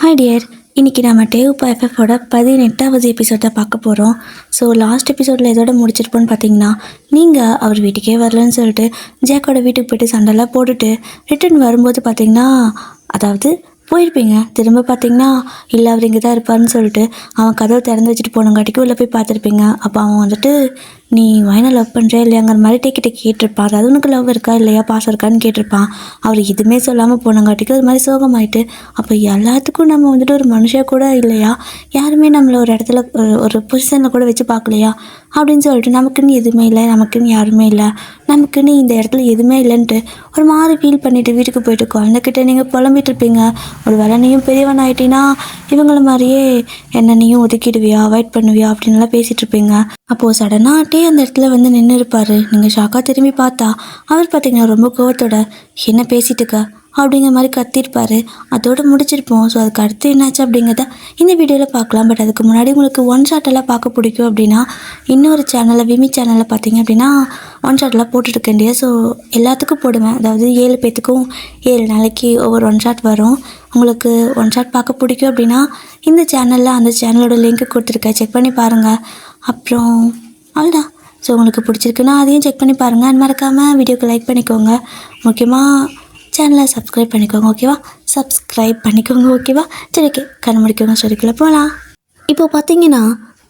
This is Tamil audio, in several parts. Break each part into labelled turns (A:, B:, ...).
A: ஹாய் டியர், இன்றைக்கி நம்ம டேவ் எஃப்எஃபோட 18வது எபிசோட பார்க்க போகிறோம். ஸோ லாஸ்ட் எபிசோடில் எதோட முடிச்சிருப்போன்னு பார்த்தீங்கன்னா, நீங்கள் அவர் வீட்டுக்கே வரலன்னு சொல்லிட்டு ஜேக்கோட வீட்டுக்கு போய்ட்டு சண்டைலாம் போட்டுட்டு ரிட்டன் வரும்போது பார்த்தீங்கன்னா, அதாவது போயிருப்பீங்க. திரும்ப பார்த்தீங்கன்னா இல்லை அவர் இங்கே தான் இருப்பார்னு சொல்லிட்டு அவன் கதவை திறந்து வச்சுட்டு போனங்காட்டிக்கு உள்ளே போய் பார்த்துருப்பீங்க. அப்போ அவன் வந்துட்டு நீ வயனை லவ் பண்ணுறியா இல்லையாங்கிற மாதிரி டேக்கிட்ட கேட்டிருப்பான். அதாவது உனக்கு லவ் இருக்கா இல்லையா, பாசம் இருக்கான்னு கேட்டிருப்பான். அவர் எதுவுமே சொல்லாமல் போனங்காட்டிக்கு ஒரு மாதிரி சோகமாயிட்டு, அப்போ எல்லாத்துக்கும் நம்ம வந்துட்டு ஒரு மனுஷன் கூட இல்லையா, யாருமே நம்மளை ஒரு இடத்துல ஒரு பொசிஷனில் கூட வச்சு பார்க்கலையா அப்படின்னு சொல்லிட்டு நமக்குன்னு எதுவுமே இல்லை, நமக்குன்னு யாருமே இல்லை, நமக்குன்னு இந்த இடத்துல எதுவுமே இல்லைன்ட்டு ஒரு மாதிரி ஃபீல் பண்ணிவிட்டு வீட்டுக்கு போயிட்டு குழந்தைகிட்ட நீங்கள் புலம்பிட்டு இருப்பீங்க. ஒரு வேலை நீயும் பெரியவன் ஆகிட்டீங்கன்னா இவங்கள மாதிரியே என்ன நீயும் ஒதுக்கிடுவியா, அவாய்ட் பண்ணுவியா அப்படின்லாம் பேசிகிட்டு இருப்பீங்க. அப்போது சடனாகட்டே அந்த இடத்துல வந்து நின்று இருப்பார். நீங்கள் ஷாக்காக திரும்பி பார்த்தா அவர் பார்த்தீங்கன்னா ரொம்ப கோவத்தோட என்ன பேசிட்டுக்க அப்படிங்கிற மாதிரி கத்திருப்பார். அதோடு முடிச்சிருப்போம். ஸோ அதுக்கு அடுத்து என்னாச்சு அப்படிங்கிறத இந்த வீடியோவில் பார்க்கலாம். பட் அதுக்கு முன்னாடி உங்களுக்கு ஒன் ஷாட்டெல்லாம் பார்க்க பிடிக்கும் அப்படின்னா இன்னொரு சேனலில் விமி சேனலில் பார்த்தீங்க அப்படின்னா ஒன் ஷாட்டெல்லாம் போட்டுருக்கேன் இல்லையா. ஸோ எல்லாத்துக்கும் போடுவேன். அதாவது 7 பேத்துக்கும் 7 நாளைக்கு ஒவ்வொரு ஒன் ஷாட் வரும். உங்களுக்கு ஒன் ஷாட் பார்க்க பிடிக்கும் அப்படின்னா இந்த சேனலில் அந்த சேனலோட லிங்க் கொடுத்துருக்கேன், செக் பண்ணி பாருங்கள். அப்புறம் அவ்வளோதான். ஸோ உங்களுக்கு பிடிச்சிருக்குன்னா அதையும் செக் பண்ணி பாருங்கள். அது மறக்காமல் வீடியோக்கு லைக் பண்ணிக்கோங்க. முக்கியமாக சேனலை சப்ஸ்கிரைப் பண்ணிக்கோங்க, ஓகேவா? சப்ஸ்கிரைப் பண்ணிக்கோங்க, ஓகேவா? சரி, ஓகே, கண்ணு முடிக்கோங்க, ஸ்டோரிக்குள்ளே போகலாம். இப்போ பார்த்தீங்கன்னா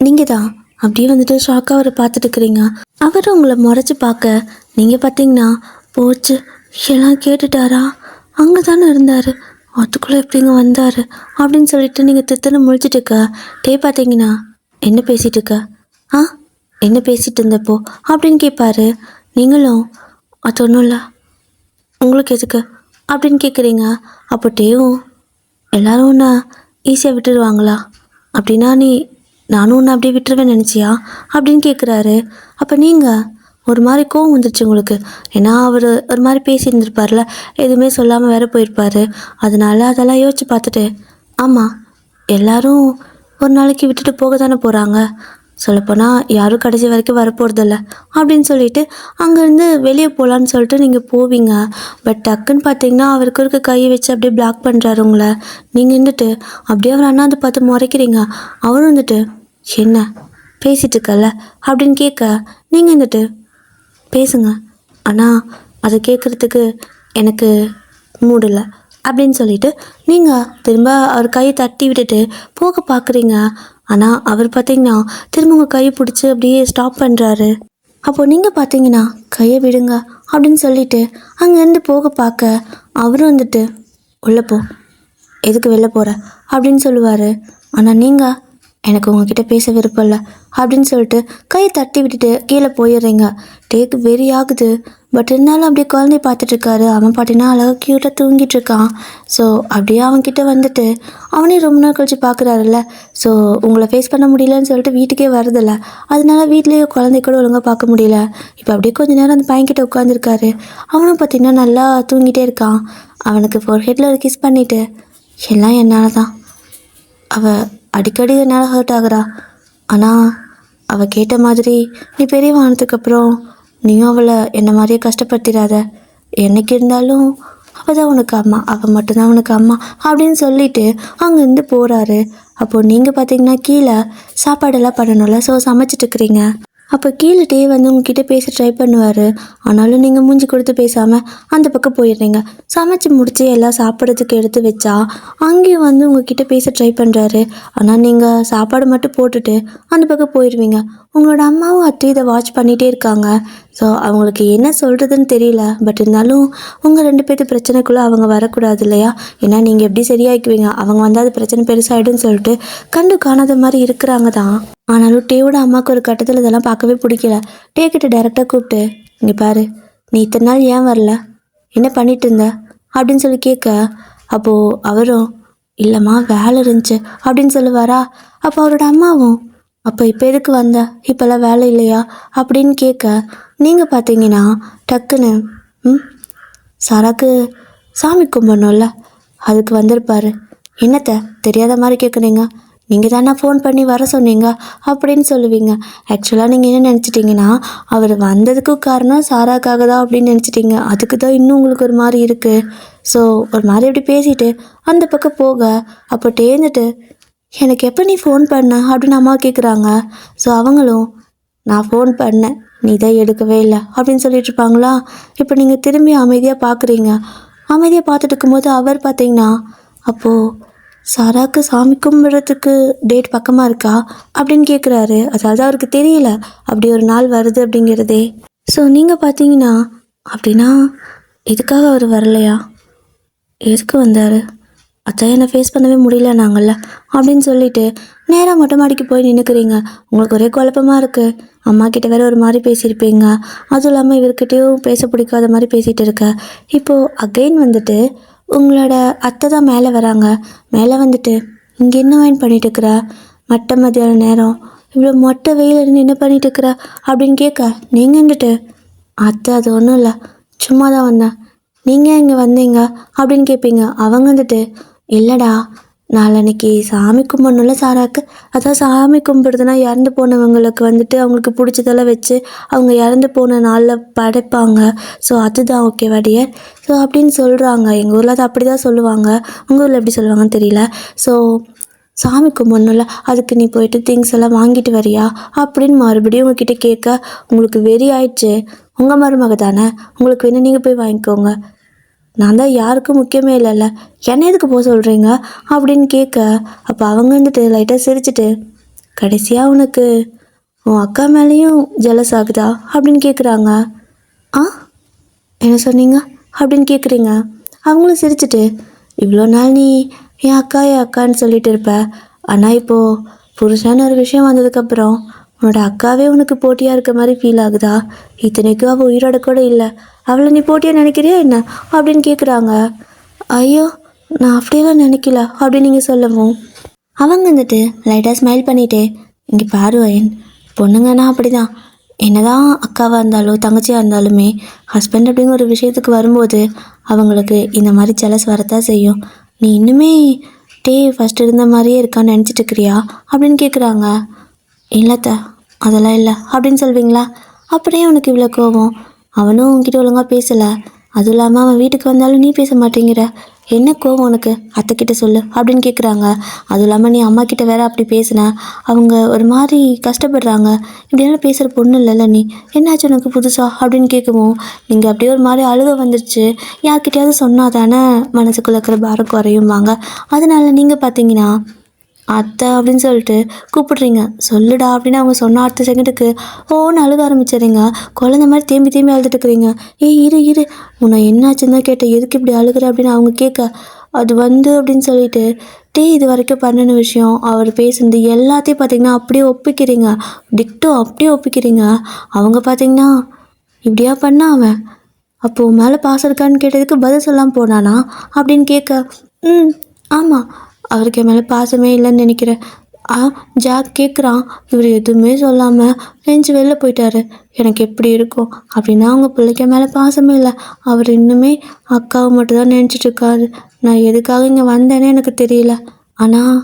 A: நீங்கள் தான் அப்படியே வந்துட்டு ஷாக்காக அவரை பார்த்துட்டு இருக்கிறீங்க. அவர் உங்களை முறைச்சி பார்க்க நீங்கள் பார்த்தீங்கன்னா போச்சு எல்லாம் கேட்டுட்டாரா, அங்கே தானே இருந்தார், அதுக்குள்ளே எப்படிங்க வந்தார் அப்படின்னு சொல்லிட்டு நீங்கள் தித்தனை முழிச்சிட்டுக்க பார்த்தீங்கன்னா என்ன பேசிகிட்டு இருக்க, என்ன பேசிகிட்டு இருந்தப்போ அப்படின்னு கேட்பாரு. நீங்களும் அது ஒன்றும் இல்லை, உங்களுக்கு எதுக்கு அப்படின்னு கேட்குறீங்க. அப்போ டேவும் எல்லோரும் ஒன்று ஈஸியாக விட்டுருவாங்களா, அப்படின்னா நானும் ஒன்று அப்படியே விட்டுருவேன் நினச்சியா அப்படின்னு கேட்குறாரு. அப்போ நீங்கள் ஒரு மாதிரி கோவம் வந்துருச்சு உங்களுக்கு. ஏன்னா அவர் ஒரு மாதிரி பேசியிருந்துருப்பார்ல, எதுவுமே சொல்லாமல் வேற போயிருப்பார். அதெல்லாம் யோசிச்சு பார்த்துட்டு ஆமாம் எல்லோரும் ஒரு நாளைக்கு விட்டுட்டு போக தானே போகிறாங்க, சொல்லப்போனால் யாரும் கடைசி வரைக்கும் வரப்போகிறதில்ல அப்படின்னு சொல்லிட்டு அங்கேருந்து வெளியே போகலான்னு சொல்லிட்டு நீங்கள் போவீங்க. பட் டக்குன்னு பார்த்தீங்கன்னா அவருக்கு இருக்க கையை வச்சு அப்படியே பிளாக் பண்ணுறாரு உங்களை. நீங்கள் வந்துட்டு அப்படியே அவர் அண்ணாந்து பார்த்து முறைக்கிறீங்க. அவரும் வந்துட்டு என்ன பேசிகிட்டு இருக்கல அப்படின்னு கேட்க நீங்கள் வந்துட்டு பேசுங்க, ஆனால் அதை கேட்குறதுக்கு எனக்கு மூடலை அப்படின்னு சொல்லிட்டு நீங்கள் திரும்ப அவர் கையை தட்டி விட்டுட்டு போக பார்க்குறீங்க. ஆனால் அவர் பார்த்தீங்கன்னா திரும்ப உங்கள் கையை பிடிச்சி அப்படியே ஸ்டாப் பண்ணுறாரு. அப்போது நீங்கள் பார்த்தீங்கன்னா கையை விடுங்க அப்படின்னு சொல்லிட்டு அங்கேருந்து போக பார்க்க அவரும் வந்துட்டு உள்ளே போ, எதுக்கு வெளில போகிற அப்படின்னு சொல்லுவார். ஆனால் நீங்கள் எனக்கு உங்ககிட்ட பேச விருப்பம் இல்லை அப்படின்னு சொல்லிட்டு கையை தட்டி விட்டுட்டு கீழே போயிடுறீங்க. டேக்கு வெறி ஆகுது. பட் இருந்தாலும் அப்படியே குழந்தைய பார்த்துட்ருக்காரு. அவன் பார்த்தீங்கன்னா அழகாக க்யூட்டாக தூங்கிட்டு இருக்கான். ஸோ அப்படியே அவன்கிட்ட வந்துட்டு அவனே ரொம்ப நாள் கழிச்சு பார்க்குறாருல்ல. ஸோ உங்களை ஃபேஸ் பண்ண முடியலன்னு சொல்லிட்டு வீட்டுக்கே வரதில்ல. அதனால வீட்லேயே குழந்தை கூட ஒழுங்காக பார்க்க முடியல. இப்போ அப்படியே கொஞ்சம் நேரம் அந்த பையன்கிட்ட உட்காந்துருக்காரு. அவனும் பார்த்திங்கன்னா நல்லா தூங்கிட்டே இருக்கான். அவனுக்கு ஃபோர்ஹெட்டில் ஒரு கிஸ் பண்ணிவிட்டு எல்லாம் என்னால் தான், அவள் அடிக்கடி என்னால் ஹர்ட் ஆகுறா, ஆனால் அவள் கேட்ட மாதிரி நீ பெரியவானதுக்கப்புறம் நீயும் அவளை என்ன மாதிரியே கஷ்டப்படுத்திடாத, என்னைக்கு இருந்தாலும் அவள் தான் உனக்கு அம்மா, அவள் மட்டும்தான் உனக்கு அம்மா அப்படின்னு சொல்லிட்டு அங்கேருந்து போகிறாரு. அப்போது நீங்கள் பார்த்தீங்கன்னா கீழே சாப்பாடெல்லாம் பண்ணணும்ல. ஸோ சமைச்சிட்ருக்குறீங்க. அப்போ கீழே வந்து உங்ககிட்ட பேச ட்ரை பண்ணுவார். ஆனாலும் நீங்கள் மூஞ்சி கொடுத்து பேசாமல் அந்த பக்கம் போயிடுறீங்க. சமைச்சு முடித்து எல்லாம் சாப்பிட்றதுக்கு எடுத்து வச்சா அங்கேயும் வந்து உங்ககிட்ட பேச ட்ரை பண்ணுறாரு. ஆனால் நீங்கள் சாப்பாடு மட்டும் போட்டுட்டு அந்த பக்கம் போயிடுவீங்க. உங்களோட அம்மாவும் அத்தையும் இதை வாட்ச் பண்ணிகிட்டே இருக்காங்க. ஸோ அவங்களுக்கு என்ன சொல்கிறதுன்னு தெரியல. பட் இருந்தாலும் உங்கள் 2 பேர்த்து பிரச்சனைக்குள்ளே அவங்க வரக்கூடாது இல்லையா. ஏன்னா நீங்கள் எப்படி சரியாக்குவீங்க, அவங்க வந்து அது பிரச்சனை பெருசாகிடுன்னு சொல்லிட்டு கண்டு காணாத மாதிரி இருக்கிறாங்க தான். ஆனாலும் டேவோட அம்மாவுக்கு ஒரு கட்டத்தில் இதெல்லாம் பார்க்கவே பிடிக்கல. டேக்கிட்ட டைரெக்டாக கூப்பிட்டு இங்கே பாரு, நீ இத்தனை நாள் ஏன் வரல, என்ன பண்ணிட்டு இருந்த அப்படின்னு சொல்லி கேட்க, அப்போது அவரும் இல்லைம்மா வேலை இருந்துச்சு அப்படின்னு சொல்லுவாரா. அப்போ அவரோட அம்மாவும் அப்போ இப்போ எதுக்கு வந்த, இப்போல்லாம் வேலை இல்லையா அப்படின்னு கேட்க, நீங்கள் பார்த்தீங்கன்னா டக்குன்னு சாராக்கு சாமி கும்பிடணும்ல, அதுக்கு வந்திருப்பாரு. என்னத்தை தெரியாத மாதிரி கேட்குறீங்க, நீங்கள் தானே ஃபோன் பண்ணி வர சொன்னீங்க அப்படின்னு சொல்லுவீங்க. ஆக்சுவலாக நீங்கள் என்ன நினச்சிட்டிங்கன்னா, அவர் வந்ததுக்கு காரணம் சாராக்காக தான் அப்படின்னு நினச்சிட்டிங்க. அதுக்கு தான் இன்னும் உங்களுக்கு ஒரு மாதிரி இருக்குது. ஸோ ஒரு மாதிரி அப்படி பேசிட்டு அந்த பக்கம் போக, அப்போ டேர்ந்துட்டு எனக்கு எப்போ நீ ஃபோன் பண்ண அப்படின்னு அம்மா கேட்குறாங்க. ஸோ அவங்களும் நான் ஃபோன் பண்ணேன், நீ தான் எடுக்கவே இல்லை அப்படின்னு சொல்லிட்டு இருப்பாங்களா. இப்போ நீங்கள் திரும்பி அமைதியாக பார்க்குறீங்க. அமைதியாக பார்த்துட்டு இருக்கும்போது அவர் பார்த்தீங்கன்னா, அப்போது சாராக்கு சாமி கும்பிட்றதுக்கு டேட் பக்கமாக இருக்கா அப்படின்னு கேட்குறாரு. அதாவது அவருக்கு தெரியல அப்படி ஒரு நாள் வருது அப்படிங்கிறதே. ஸோ நீங்கள் பார்த்தீங்கன்னா அப்படின்னா இதுக்காக அவர் வரலையா, எதுக்கு வந்தார், அதான் என்னை ஃபேஸ் பண்ணவே முடியல நாங்கள்ல அப்படின்னு சொல்லிட்டு நேராக மொட்டை மாடிக்கு போய் நின்றுக்கிறீங்க. உங்களுக்கு ஒரே குழப்பமாக இருக்குது. அம்மா கிட்ட வேற ஒரு மாதிரி பேசியிருப்பீங்க, அதுவும் இல்லாமல் இவர்கிட்டையும் பேச பிடிக்காத மாதிரி பேசிகிட்டு இருக்க. இப்போது அகைன் வந்துட்டு உங்களோட அத்தை தான் மேலே வராங்க. மேலே வந்துட்டு இங்கே என்ன வாங்கி பண்ணிட்டு இருக்கிற, மட்டை மதியான நேரம் இவ்வளோ மொட்டை வெயில் என்ன பண்ணிட்டு இருக்கிற அப்படின்னு கேட்க, நீங்கள் வந்துட்டு அத்தை அது ஒன்றும் இல்லை, சும்மா தான் வந்தேன், நீங்கள் இங்கே வந்தீங்க அப்படின்னு கேட்பீங்க. அவங்க வந்துட்டு இல்லைடா, நாளன்னைக்கு சாமி கும்பிடணும்ல சாராக்கு, அதான் சாமி கும்பிடுறதுனா இறந்து போனவங்களுக்கு வந்துட்டு அவங்களுக்கு பிடிச்சதெல்லாம் வச்சு அவங்க இறந்து போன நாளில் படைப்பாங்க. ஸோ அதுதான் ஓகேவா டியர். ஸோ அப்படின்னு சொல்கிறாங்க. எங்கள் ஊரில் அது அப்படி தான் சொல்லுவாங்க, உங்கள் ஊரில் எப்படி சொல்லுவாங்கன்னு தெரியல. ஸோ சாமி கும்பிடணும்ல, அதுக்கு நீ போயிட்டு திங்ஸ் எல்லாம் வாங்கிட்டு வரியா அப்படின்னு மறுபடியும் உங்ககிட்ட கேட்க, உங்களுக்கு வெறி ஆயிடுச்சு. உங்கள் மருமக தானே, உங்களுக்கு வேணும் நீங்கள் போய் வாங்கிக்கோங்க, நான் தான் யாருக்கும் முக்கியமே இல்லைல்ல, என்ன எதுக்கு போக சொல்கிறீங்க அப்படின்னு கேட்க, அப்போ அவங்க வந்துட்டு லைட்டாக சிரிச்சிட்டு கடைசியாக உனக்கு உன் அக்கா மேலேயும் ஜெலஸ் ஆகுதா அப்படின்னு கேட்குறாங்க. ஆ என்ன சொன்னீங்க அப்படின்னு கேட்குறீங்க. அவங்களும் சிரிச்சிட்டு இவ்வளோ நாள் நீ என் அக்கான்னு சொல்லிட்டு இருப்ப, ஆனால் இப்போது புருஷான ஒரு விஷயம் வந்ததுக்கப்புறம் உன்னோட அக்காவே உனக்கு போட்டியாக இருக்க மாதிரி ஃபீல் ஆகுதா, இத்தனைக்கும் அவள் உயிரோட கூட இல்லை, அவளை நீ போட்டியாக நினைக்கிறியா என்ன அப்படின்னு கேட்குறாங்க. ஐயோ நான் அப்படியெல்லாம் நினைக்கல அப்படின்னு நீங்கள் சொல்லவும் அவங்க வந்துட்டு லைட்டாக ஸ்மைல் பண்ணிவிட்டு, இங்கே பாரு அயன், பொண்ணுங்கன்னா அப்படி தான், என்னதான் அக்காவாக இருந்தாலும் தங்கச்சியாக இருந்தாலுமே ஹஸ்பண்ட் அப்படிங்கிற ஒரு விஷயத்துக்கு வரும்போது அவங்களுக்கு இந்த மாதிரி ஜெலஸ் வரத்தான் செய்யும். நீ இன்னுமே ஃபஸ்ட் இருந்த மாதிரியே இருக்கான்னு நினச்சிட்டு இருக்கிறியா அப்படின்னு கேட்குறாங்க. இல்லைத்த அதெல்லாம் இல்லை அப்படின்னு சொல்வீங்களா. அப்படியே உனக்கு இவ்வளோ கோவம், அவனும் உன்கிட்ட ஒழுங்காக பேசலை, அதுவும் இல்லாமல் அவன் வீட்டுக்கு வந்தாலும் நீ பேச மாட்டேங்கிற, என்ன கோவம் உனக்கு, அத்தைக்கிட்ட சொல்லு அப்படின்னு கேட்குறாங்க. அதுவும் இல்லாமல் நீ அம்மா கிட்ட வேற அப்படி பேசின, அவங்க ஒரு மாதிரி கஷ்டப்படுறாங்க, இப்படியெல்லாம் பேசுகிற பொண்ணு இல்லைல்ல நீ, என்னாச்சு உனக்கு புதுசா அப்படின்னு கேட்கவும் நீங்கள் அப்படியே ஒரு மாதிரி அழுக வந்துடுச்சு. யார்கிட்டயாவது சொன்னால் தானே மனசுக்குள்ளே இருக்கிற பாரம் குறையும்பாங்க. அதனால நீங்கள் பார்த்தீங்கன்னா அத்தை அப்படின்னு சொல்லிட்டு கூப்பிடுறீங்க. சொல்லுடா அப்படின்னு அவங்க சொன்ன அடுத்த செகண்டுக்கு ஓன்னு அழுக ஆரம்பிச்சிடுறீங்க. குழந்த மாதிரி தேம்பி அழுதுட்டு இருக்கிறீங்க. இரு உன்னை என்னாச்சுன்னு தான் கேட்டேன், எதுக்கு இப்படி அழுகிற அப்படின்னு அவங்க கேட்க, அது அப்படின்னு சொல்லிட்டு இது வரைக்கும் பண்ணின விஷயம் அவர் பேசுனது எல்லாத்தையும் பார்த்தீங்கன்னா அப்படியே ஒப்பிக்கிறீங்க. டிக்டோ அப்படியே ஒப்பிக்கிறீங்க. அவங்க பார்த்தீங்கன்னா இப்படியா பண்ணா அவன், அப்போது மேலே பாசம் இருக்கான்னு கேட்டதுக்கு பதில் சொல்லாமல் போனானா அப்படின்னு கேட்க, ஆமாம் அவருக்கு என் மேலே பாசமே இல்லைன்னு நினைக்கிறேன். ஜாக் கேட்குறான், இவர் எதுவுமே சொல்லாமல் நெஞ்சு வெளில போயிட்டாரு, எனக்கு எப்படி இருக்கும் அப்படின்னா அவங்க பிள்ளைக்கு மேலே பாசமே இல்லை, அவர் இன்னுமே அக்காவை மட்டும்தான் நினச்சிட்டு இருக்காரு. நான் எதுக்காக இங்கே வந்தேனே எனக்கு தெரியல, ஆனால்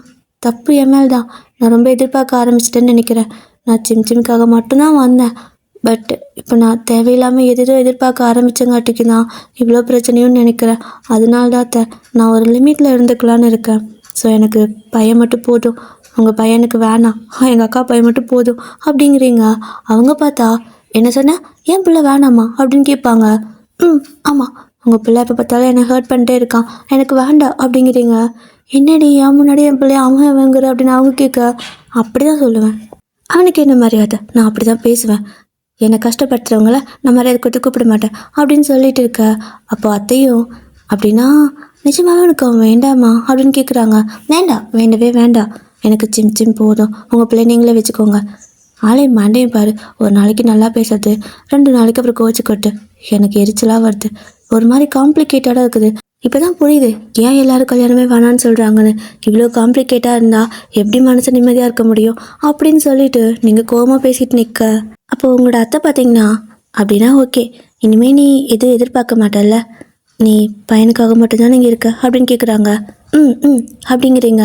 A: தப்பு என் மேல் தான், நான் ரொம்ப எதிர்பார்க்க ஆரம்பிச்சிட்டேன்னு நினைக்கிறேன். நான் சிம்காக மட்டும்தான் வந்தேன், பட் இப்போ நான் தேவையில்லாமல் எதோ எதிர்பார்க்க ஆரம்பித்தங்காட்டிக்கு தான் இவ்வளோ பிரச்சனையும் நினைக்கிறேன். அதனால தான் நான் ஒரு லிமிட்டில் இருந்துக்கலான்னு இருக்கேன். ஸோ எனக்கு பையன் மட்டும் போதும், உங்கள் பையனுக்கு வேணாம், எங்கள் அக்கா பையன் மட்டும் போதும் அப்படிங்கிறீங்க. அவங்க பார்த்தா என்ன சொன்ன, என் பிள்ளை வேணாமா அப்படின்னு கேட்பாங்க. ஆமாம் உங்கள் பிள்ளை எப்போ பார்த்தாலும் என்னை ஹர்ட் பண்ணிட்டே இருக்கான், எனக்கு வேண்டாம் அப்படிங்கிறீங்க. என்னடி என் முன்னாடி என் பிள்ளைய அவன் வாங்குற அப்படின்னு அவங்க கேட்க, அப்படி தான் சொல்லுவேன், அவனுக்கு என்ன மரியாதை, நான் அப்படி தான் பேசுவேன், என்னை கஷ்டப்படுத்துகிறவங்கள நான் மரியாதை கொடுத்து கூப்பிட மாட்டேன் அப்படின்னு சொல்லிட்டு இருக்க. அப்போ அத்தையும் அப்படின்னா நிஜமாவே உனக்கு அவன் வேண்டாமா அப்படின்னு கேட்குறாங்க. வேண்டவே வேண்டாம், எனக்கு சிம் போதும், உங்கள் பிள்ளை நீங்களே வச்சுக்கோங்க. ஆலயம் மாண்டையும் பாரு, ஒரு நாளைக்கு நல்லா பேசுறது, 2 நாளைக்கு அப்புறம் கோச்சிக்கொட்டு, எனக்கு எரிச்சலாக வருது, ஒரு மாதிரி காம்ப்ளிகேட்டடாக இருக்குது. இப்போ தான் புரியுது ஏன் எல்லாரும் கல்யாணமே வேணான்னு சொல்கிறாங்கன்னு. இவ்வளோ காம்ப்ளிகேட்டாக இருந்தால் எப்படி மனசு நிம்மதியாக இருக்க முடியும் அப்படின்னு சொல்லிட்டு நீங்கள் கோவமாக பேசிட்டு நிற்க, அப்போது உங்களோட அத்தை பார்த்தீங்கன்னா அப்படின்னா ஓகே, இனிமேல் நீ எதுவும் எதிர்பார்க்க மாட்டல்ல, நீ பையனுக்காக மட்டும்தான் நீங்கள் இருக்க அப்படின்னு கேட்குறாங்க. அப்படிங்கிறீங்க.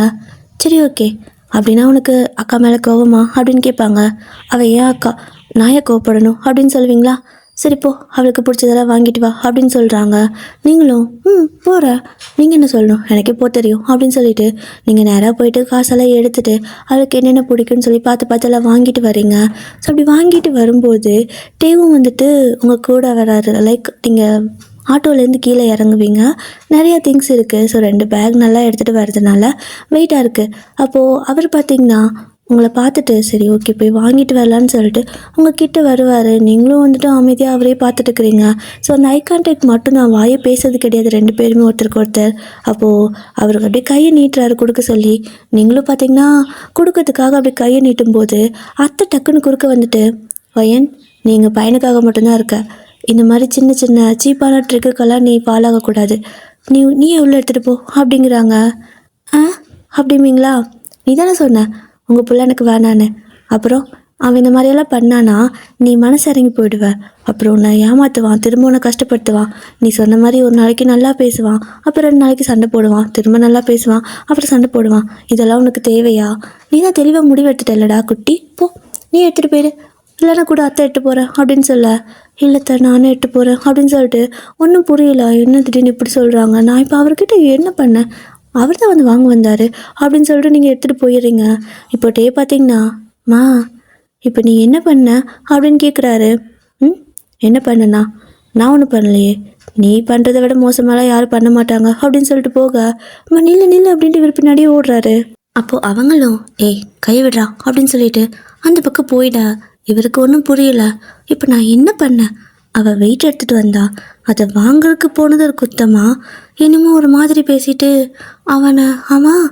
A: சரி ஓகே, அப்படின்னா உனக்கு அக்கா மேலே கோவமா அப்படின்னு கேட்பாங்க. அவள் ஏன் அக்கா, நான் ஏன் கோவப்படணும் அப்படின்னு சொல்லுவீங்களா? சரி போ, அவளுக்கு பிடிச்சதெல்லாம் வாங்கிட்டு வா அப்படின்னு சொல்கிறாங்க. நீங்களும் போகிற, நீங்கள் என்ன சொல்லணும், எனக்கே போ தெரியும் அப்படின்னு சொல்லிட்டு நீங்கள் நேராக போயிட்டு காசெல்லாம் எடுத்துகிட்டு அவளுக்கு என்னென்ன பிடிக்குன்னு சொல்லி பார்த்து பார்த்து எல்லாம் வாங்கிட்டு வரீங்க. ஸோ அப்படி வாங்கிட்டு வரும்போது டேவும் வந்துட்டு உங்கள் கூட வராரு. லைக் நீங்கள் ஆட்டோலேருந்து கீழே இறங்குவீங்க. நிறையா திங்ஸ் இருக்குது. ஸோ 2 பேக் நல்லா எடுத்துகிட்டு வர்றதுனால வெயிட்டாக இருக்குது. அப்போது அவர் பார்த்திங்கன்னா உங்களை பார்த்துட்டு சரி ஓகே போய் வாங்கிட்டு வரலான்னு சொல்லிட்டு உங்கள் கிட்ட வருவார். நீங்களும் வந்துட்டு அமைதியாக அவரே பார்த்துட்டு இருக்கிறீங்க. ஸோ அந்த ஐ கான்டாக்ட் மட்டும் நான் வாயை பேசுறது கிடையாது, 2 பேருமே ஒருத்தருக்கு ஒருத்தர். அப்போது அவருக்கு அப்படியே கையை நீட்டுறாரு கொடுக்க சொல்லி. நீங்களும் பார்த்தீங்கன்னா கொடுக்கறதுக்காக அப்படி கையை நீட்டும் போது அத்தை டக்குன்னு குறுக்க வந்துட்டு, வயன் நீங்கள் பையனுக்காக மட்டும்தான் இருக்க, இந்த மாதிரி சின்ன சின்ன சீப்பான ட்ரிக்குக்கெல்லாம் நீ ஃபாலோ ஆகக்கூடாது, நீ எவ்வளோ எடுத்துகிட்டு போ அப்படிங்கிறாங்க. ஆ அப்படிங்களா, நீ தானே சொன்ன உங்கள் பிள்ளை எனக்கு வேணான்னு. அப்புறம் அவன் இந்த மாதிரியெல்லாம் பண்ணானா நீ மனசு இறங்கி போயிடுவ. அப்புறம் உன்னை ஏமாற்றுவான், திரும்ப உன்னை கஷ்டப்படுத்துவான். நீ சொன்ன மாதிரி ஒரு நாளைக்கு நல்லா பேசுவான், அப்புறம் 2 நாளைக்கு சண்டை போடுவான், திரும்ப நல்லா பேசுவான், அப்புறம் சண்டை போடுவான். இதெல்லாம் உனக்கு தேவையா? நீ தான் தெளிவாக முடிவு எடுத்துட்டல்லடா குட்டி, போ நீ எடுத்துகிட்டு போயிடு, இல்லைன்னா கூட அத்தை எட்டு போகிறேன் அப்படின்னு சொல்ல. இல்லைத்த நானே எட்டு போகிறேன் அப்படின்னு சொல்லிட்டு ஒன்றும் புரியல, என்ன திடீர்னு இப்படி சொல்கிறாங்க, நான் இப்போ அவர்கிட்ட என்ன பண்ணேன், அவர் தான் வந்து வாங்க வந்தார் அப்படின்னு சொல்லிட்டு நீங்கள் எடுத்துகிட்டு போயிடுறீங்க. இப்போ டே பார்த்தீங்கன்னா, மா இப்போ நீ என்ன பண்ண அப்படின்னு கேட்குறாரு. என்ன பண்ணனா, நான் ஒன்றும் பண்ணலையே, நீ பண்ணுறதை விட மோசமாலாம் யாரும் பண்ண மாட்டாங்க அப்படின்னு சொல்லிட்டு போக, அம்மா நில்லு நில்லு அப்படின்ட்டு இவர் பின்னாடியே ஓடுறாரு. அப்போது அவங்களும் ஏய் கை விடுறா அப்படின்னு சொல்லிட்டு அந்த பக்கம் போயிட. இவருக்கு ஒன்றும் புரியல. இப்போ நான் என்ன பண்ணேன், அவள் வெயிட் எடுத்துகிட்டு வந்தா, அதை வாங்குறதுக்கு போனது ஒரு குத்தமா, என்னமோ ஒரு மாதிரி பேசிட்டு அவனை ஆமாம்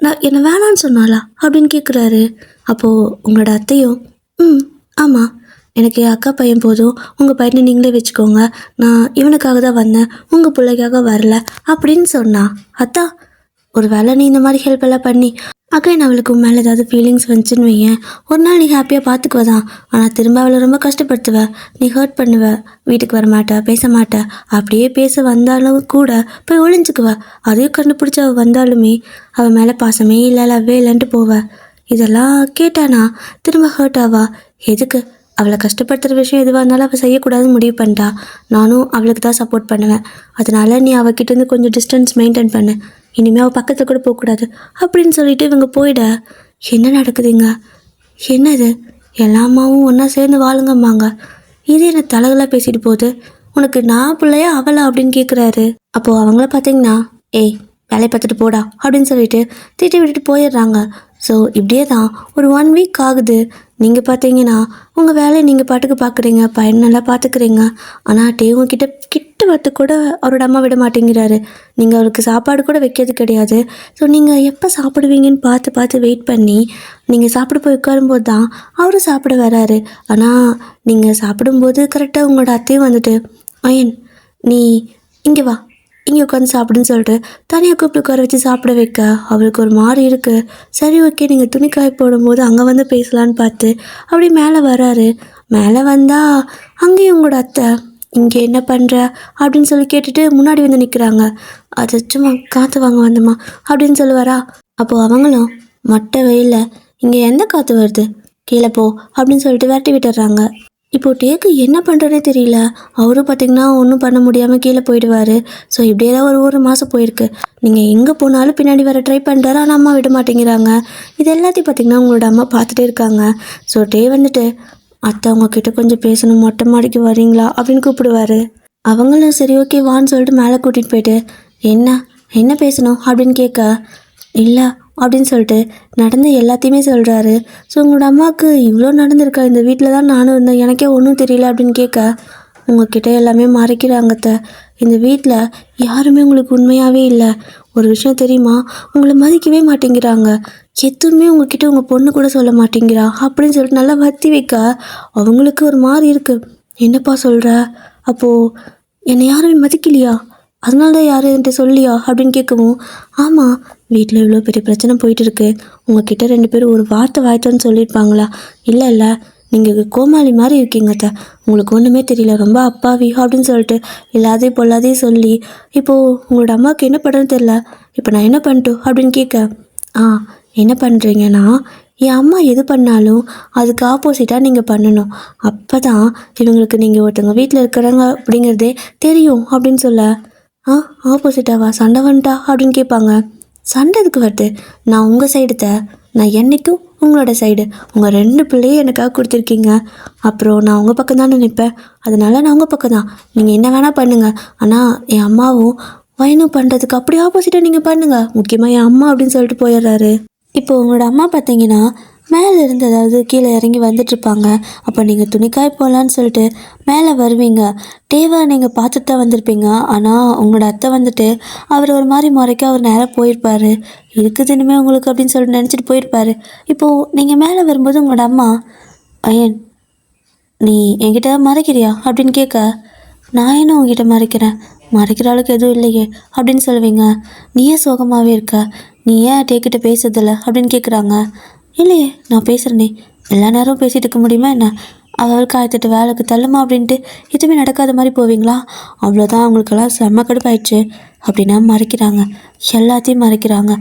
A: நான் என்னை வேணான்னு சொன்னாலா அப்படின்னு கேட்குறாரு. அப்போது உங்களோட அத்தையும் ஆமாம் எனக்கு என் அக்கா பையன் போதும், உங்கள் பையனை நீங்களே வச்சுக்கோங்க, நான் இவனுக்காக தான் வந்தேன், உங்கள் பிள்ளைக்காக வரல அப்படின்னு சொன்னா. அத்தா ஒரு வேளை நீ இந்த மாதிரி ஹெல்ப் எல்லாம் பண்ணி அகைன் அவளுக்கு உன் மேலே ஏதாவது ஃபீலிங்ஸ் வந்துச்சுன்னு வையேன், ஒரு நாள் நீ ஹாப்பியாக பார்த்துக்குவ தான், ஆனால் திரும்ப அவளை ரொம்ப கஷ்டப்படுத்துவ, நீ ஹர்ட் பண்ணுவ, வீட்டுக்கு வர மாட்டா, பேச மாட்டா, அப்படியே பேச வந்தாலும் கூட போய் ஒளிஞ்சுக்குவ, அதையும் கண்டுபிடிச்சி அவள் வந்தாலுமே அவள் மேலே பாசமே இல்லை, லவ்வே இல்லைன்ட்டு போவ. இதெல்லாம் கேட்டானா திரும்ப ஹர்ட் ஆவா. எதுக்கு, அவளை கஷ்டப்படுத்துகிற விஷயம் எதுவாக இருந்தாலும் அவள் செய்யக்கூடாதுன்னு முடிவு பண்ணிட்டா. நானும் அவளுக்கு தான் சப்போர்ட் பண்ணுவேன், அதனால் நீ அவகிட்டேருந்து கொஞ்சம் டிஸ்டன்ஸ் மெயின்டைன் பண்ணு, இனிமேல் அவள் பக்கத்தில் கூட போகக்கூடாது அப்படின்னு சொல்லிட்டு இவங்க போயிட. என்ன நடக்குதுங்க, என்னது, எல்லா அம்மாவும் ஒன்றா சேர்ந்து வாழுங்கம்மாங்க, இது என்ன தலைகளாக பேசிட்டு போகுது, உனக்கு நான் பிள்ளையா அவளா அப்படின்னு கேட்குறாரு. அப்போது அவங்கள பார்த்தீங்கன்னா ஏய் வேலையை பார்த்துட்டு போடா அப்படின்னு சொல்லிட்டு திட்டி விட்டுட்டு போயிடுறாங்க. ஸோ இப்படியே தான் ஒரு 1 வீக் ஆகுது. நீங்கள் பார்த்தீங்கன்னா உங்கள் வேலையை நீங்கள் பாட்டுக்கு பார்க்குறீங்க, பையன் நல்லா பார்த்துக்கிறீங்க, ஆனால் டேவும் கிட்ட வரத்து கூட அவரோட அம்மா விட மாட்டேங்கிறாரு. நீங்கள் அவருக்கு சாப்பாடு கூட வைக்கிறது கிடையாது. ஸோ நீங்கள் எப்போ சாப்பிடுவீங்கன்னு பார்த்து பார்த்து வெயிட் பண்ணி நீங்கள் சாப்பிட போய் உட்காரும்போது தான் அவரும் சாப்பிட வராரு. ஆனால் நீங்கள் சாப்பிடும்போது கரெக்டாக உங்களோட அத்தையும் வந்துட்டு அயன் நீ இங்கே வா, இங்கே உட்காந்து சாப்பிடுன்னு சொல்லிட்டு தனியாக கூப்பிட்டு உட்கார வச்சு சாப்பிட வைக்க அவருக்கு ஒரு மாதிரி இருக்குது. சரி ஓகே நீங்கள் துணி காய போடும்போது அங்கே வந்து பேசலான்னு பார்த்து அப்படி மேலே வராரு. மேலே வந்தால் அங்கேயும் உங்களோட அத்தை இங்கே என்ன பண்ணுற அப்படின்னு சொல்லி கேட்டுட்டு முன்னாடி வந்து நிற்கிறாங்க. அது சும்மா காற்று வாங்க வந்தம்மா அப்படின்னு சொல்லுவாரா. அப்போது அவங்களும் மொட்டை வெயிலில் இங்கே எந்த காற்று வருது, கீழே போ அப்படின்னு சொல்லிட்டு விரட்டி விட்டுடுறாங்க. இப்போ டேக்கு என்ன பண்ணுறதே தெரியல. அவரும் பார்த்திங்கன்னா ஒன்றும் பண்ண முடியாமல் கீழே போயிடுவார். ஸோ இப்படியே தான் ஒரு மாதம் போயிருக்கு. நீங்கள் எங்கே போனாலும் பின்னாடி வர ட்ரை பண்ணுறாரு, ஆனால் அம்மா விட மாட்டேங்கிறாங்க. இது எல்லாத்தையும் பார்த்திங்கன்னா உங்களோட அம்மா பார்த்துட்டே இருக்காங்க. ஸோ டே வந்துட்டு அத்தை உங்ககிட்ட கொஞ்சம் பேசணும், மொட்டை மாடிக்கு வரீங்களா அப்படின்னு கூப்பிடுவார். அவங்களும் சரி ஓகே வான்னு சொல்லிட்டு மேலே கூட்டிகிட்டு போயிட்டு என்ன பேசணும் அப்படின்னு கேட்க இல்லை அப்படின்னு சொல்லிட்டு நடந்த எல்லாத்தையுமே சொல்கிறாரு. ஸோ உங்களோட அம்மாவுக்கு இவ்வளோ நடந்திருக்கா, இந்த வீட்டில் தான் நானும் இருந்தேன், எனக்கே ஒன்றும் தெரியல அப்படின்னு கேட்க உங்ககிட்ட எல்லாமே மறைக்கிறாங்கத்த, இந்த வீட்டில் யாருமே உங்களுக்கு உண்மையாகவே இல்லை, ஒரு விஷயம் தெரியுமா, உங்களை மதிக்கவே மாட்டேங்கிறாங்க, எதுவுமே உங்ககிட்ட உங்கள் பொண்ணு கூட சொல்ல மாட்டேங்கிறா அப்படின்னு சொல்லிட்டு நல்லா வத்தி வைக்க அவங்களுக்கு ஒரு மாதிரி இருக்குது. என்னப்பா சொல்கிற, அப்போது என்னை யாருமே மதிக்கலையா, அதனால தான் யாரும் என்கிட்ட சொல்லியா அப்படின்னு கேட்கவும் ஆமாம் வீட்டில் இவ்வளோ பெரிய பிரச்சனை போயிட்டு இருக்கு, உங்ககிட்ட 2 பேரும் ஒரு வார்த்தை வாய்த்தோன்னு சொல்லியிருப்பாங்களா, இல்லை நீங்கள் கோமாளி மாதிரி இருக்கீங்க அத்தை, உங்களுக்கு ஒன்றுமே தெரியல, ரொம்ப அப்பாவி அப்படின்னு சொல்லிட்டு எல்லாத்தையும் பொல்லாதையும் சொல்லி இப்போது உங்களோட அம்மாவுக்கு என்ன பண்ணுறதுன்னு தெரியல, இப்போ நான் என்ன பண்ணிட்டோம் அப்படின்னு கேட்க என்ன பண்ணுறீங்கன்னா, என் அம்மா எது பண்ணாலும் அதுக்கு ஆப்போசிட்டாக நீங்கள் பண்ணணும். அப்போ தான் இவங்களுக்கு நீங்கள் ஒருத்தவங்க வீட்டில் இருக்கிறாங்க அப்படிங்கிறதே தெரியும் அப்படின்னு சொல்ல, ஆ ஆப்போசிட்டாவா சண்டை வந்துட்டா அப்படின்னு கேட்பாங்க. சண்டை எதுக்கு வருது? நான் உங்கள் சைடு நான் என்றைக்கும் உங்களோட சைடு. உங்கள் 2 பிள்ளையும் எனக்காக கொடுத்துருக்கீங்க. அப்புறம் நான் உங்கள் பக்கம் தானே நிற்பேன். அதனால நான் உங்கள் பக்கம் தான். நீங்கள் என்ன வேணால் பண்ணுங்கள். ஆனால் என் அம்மாவும் வயனும் பண்ணுறதுக்கு அப்படியே ஆப்போசிட்டாக நீங்கள் பண்ணுங்கள். முக்கியமாக என் அம்மா அப்படின்னு சொல்லிட்டு போயிடுறாரு. இப்போ உங்களோட அம்மா பார்த்தீங்கன்னா மேலே இருந்து அதாவது கீழே இறங்கி வந்துட்டுருப்பாங்க. அப்போ நீங்கள் துணிக்காய் போகலான்னு சொல்லிட்டு மேலே வருவீங்க. டேவை நீங்கள் பார்த்துட்டு தான் வந்திருப்பீங்க. ஆனால் உங்களோட அத்தை வந்துட்டு அவர் ஒரு மாதிரி முறைக்க அவர் நேராக போயிருப்பார். இருக்குது இனிமேல் உங்களுக்கு அப்படின்னு சொல்லிட்டு நினச்சிட்டு போயிருப்பார். இப்போது நீங்கள் மேலே வரும்போது உங்களோட அம்மா, ஐயன் நீ என்கிட்ட மறைக்கிறியா அப்படின்னு கேட்க, நான் என்ன உங்ககிட்ட மறைக்கிறேன்? மறைக்கிற அளவுக்கு எதுவும் இல்லையே அப்படின்னு சொல்லுவீங்க. நீ ஏன் சோகமாகவே இருக்க? நீ ஏன் டேக்கிட்ட பேசுறதில்ல அப்படின்னு கேட்குறாங்க. இல்லையே நான் பேசுகிறேனே, எல்லா நேரமும் பேசிகிட்டு இருக்க முடியுமா என்ன? அவளுக்கு 1008 வேலைக்கு தள்ளுமா அப்படின்ட்டு எதுவுமே நடக்காத மாதிரி போவீங்களா? அவ்வளோதான், அவங்களுக்கெல்லாம் செம்ம கடுப்பாயிடுச்சு அப்படின்னா மறைக்கிறாங்க. எல்லாத்தையும் மறைக்கிறாங்க.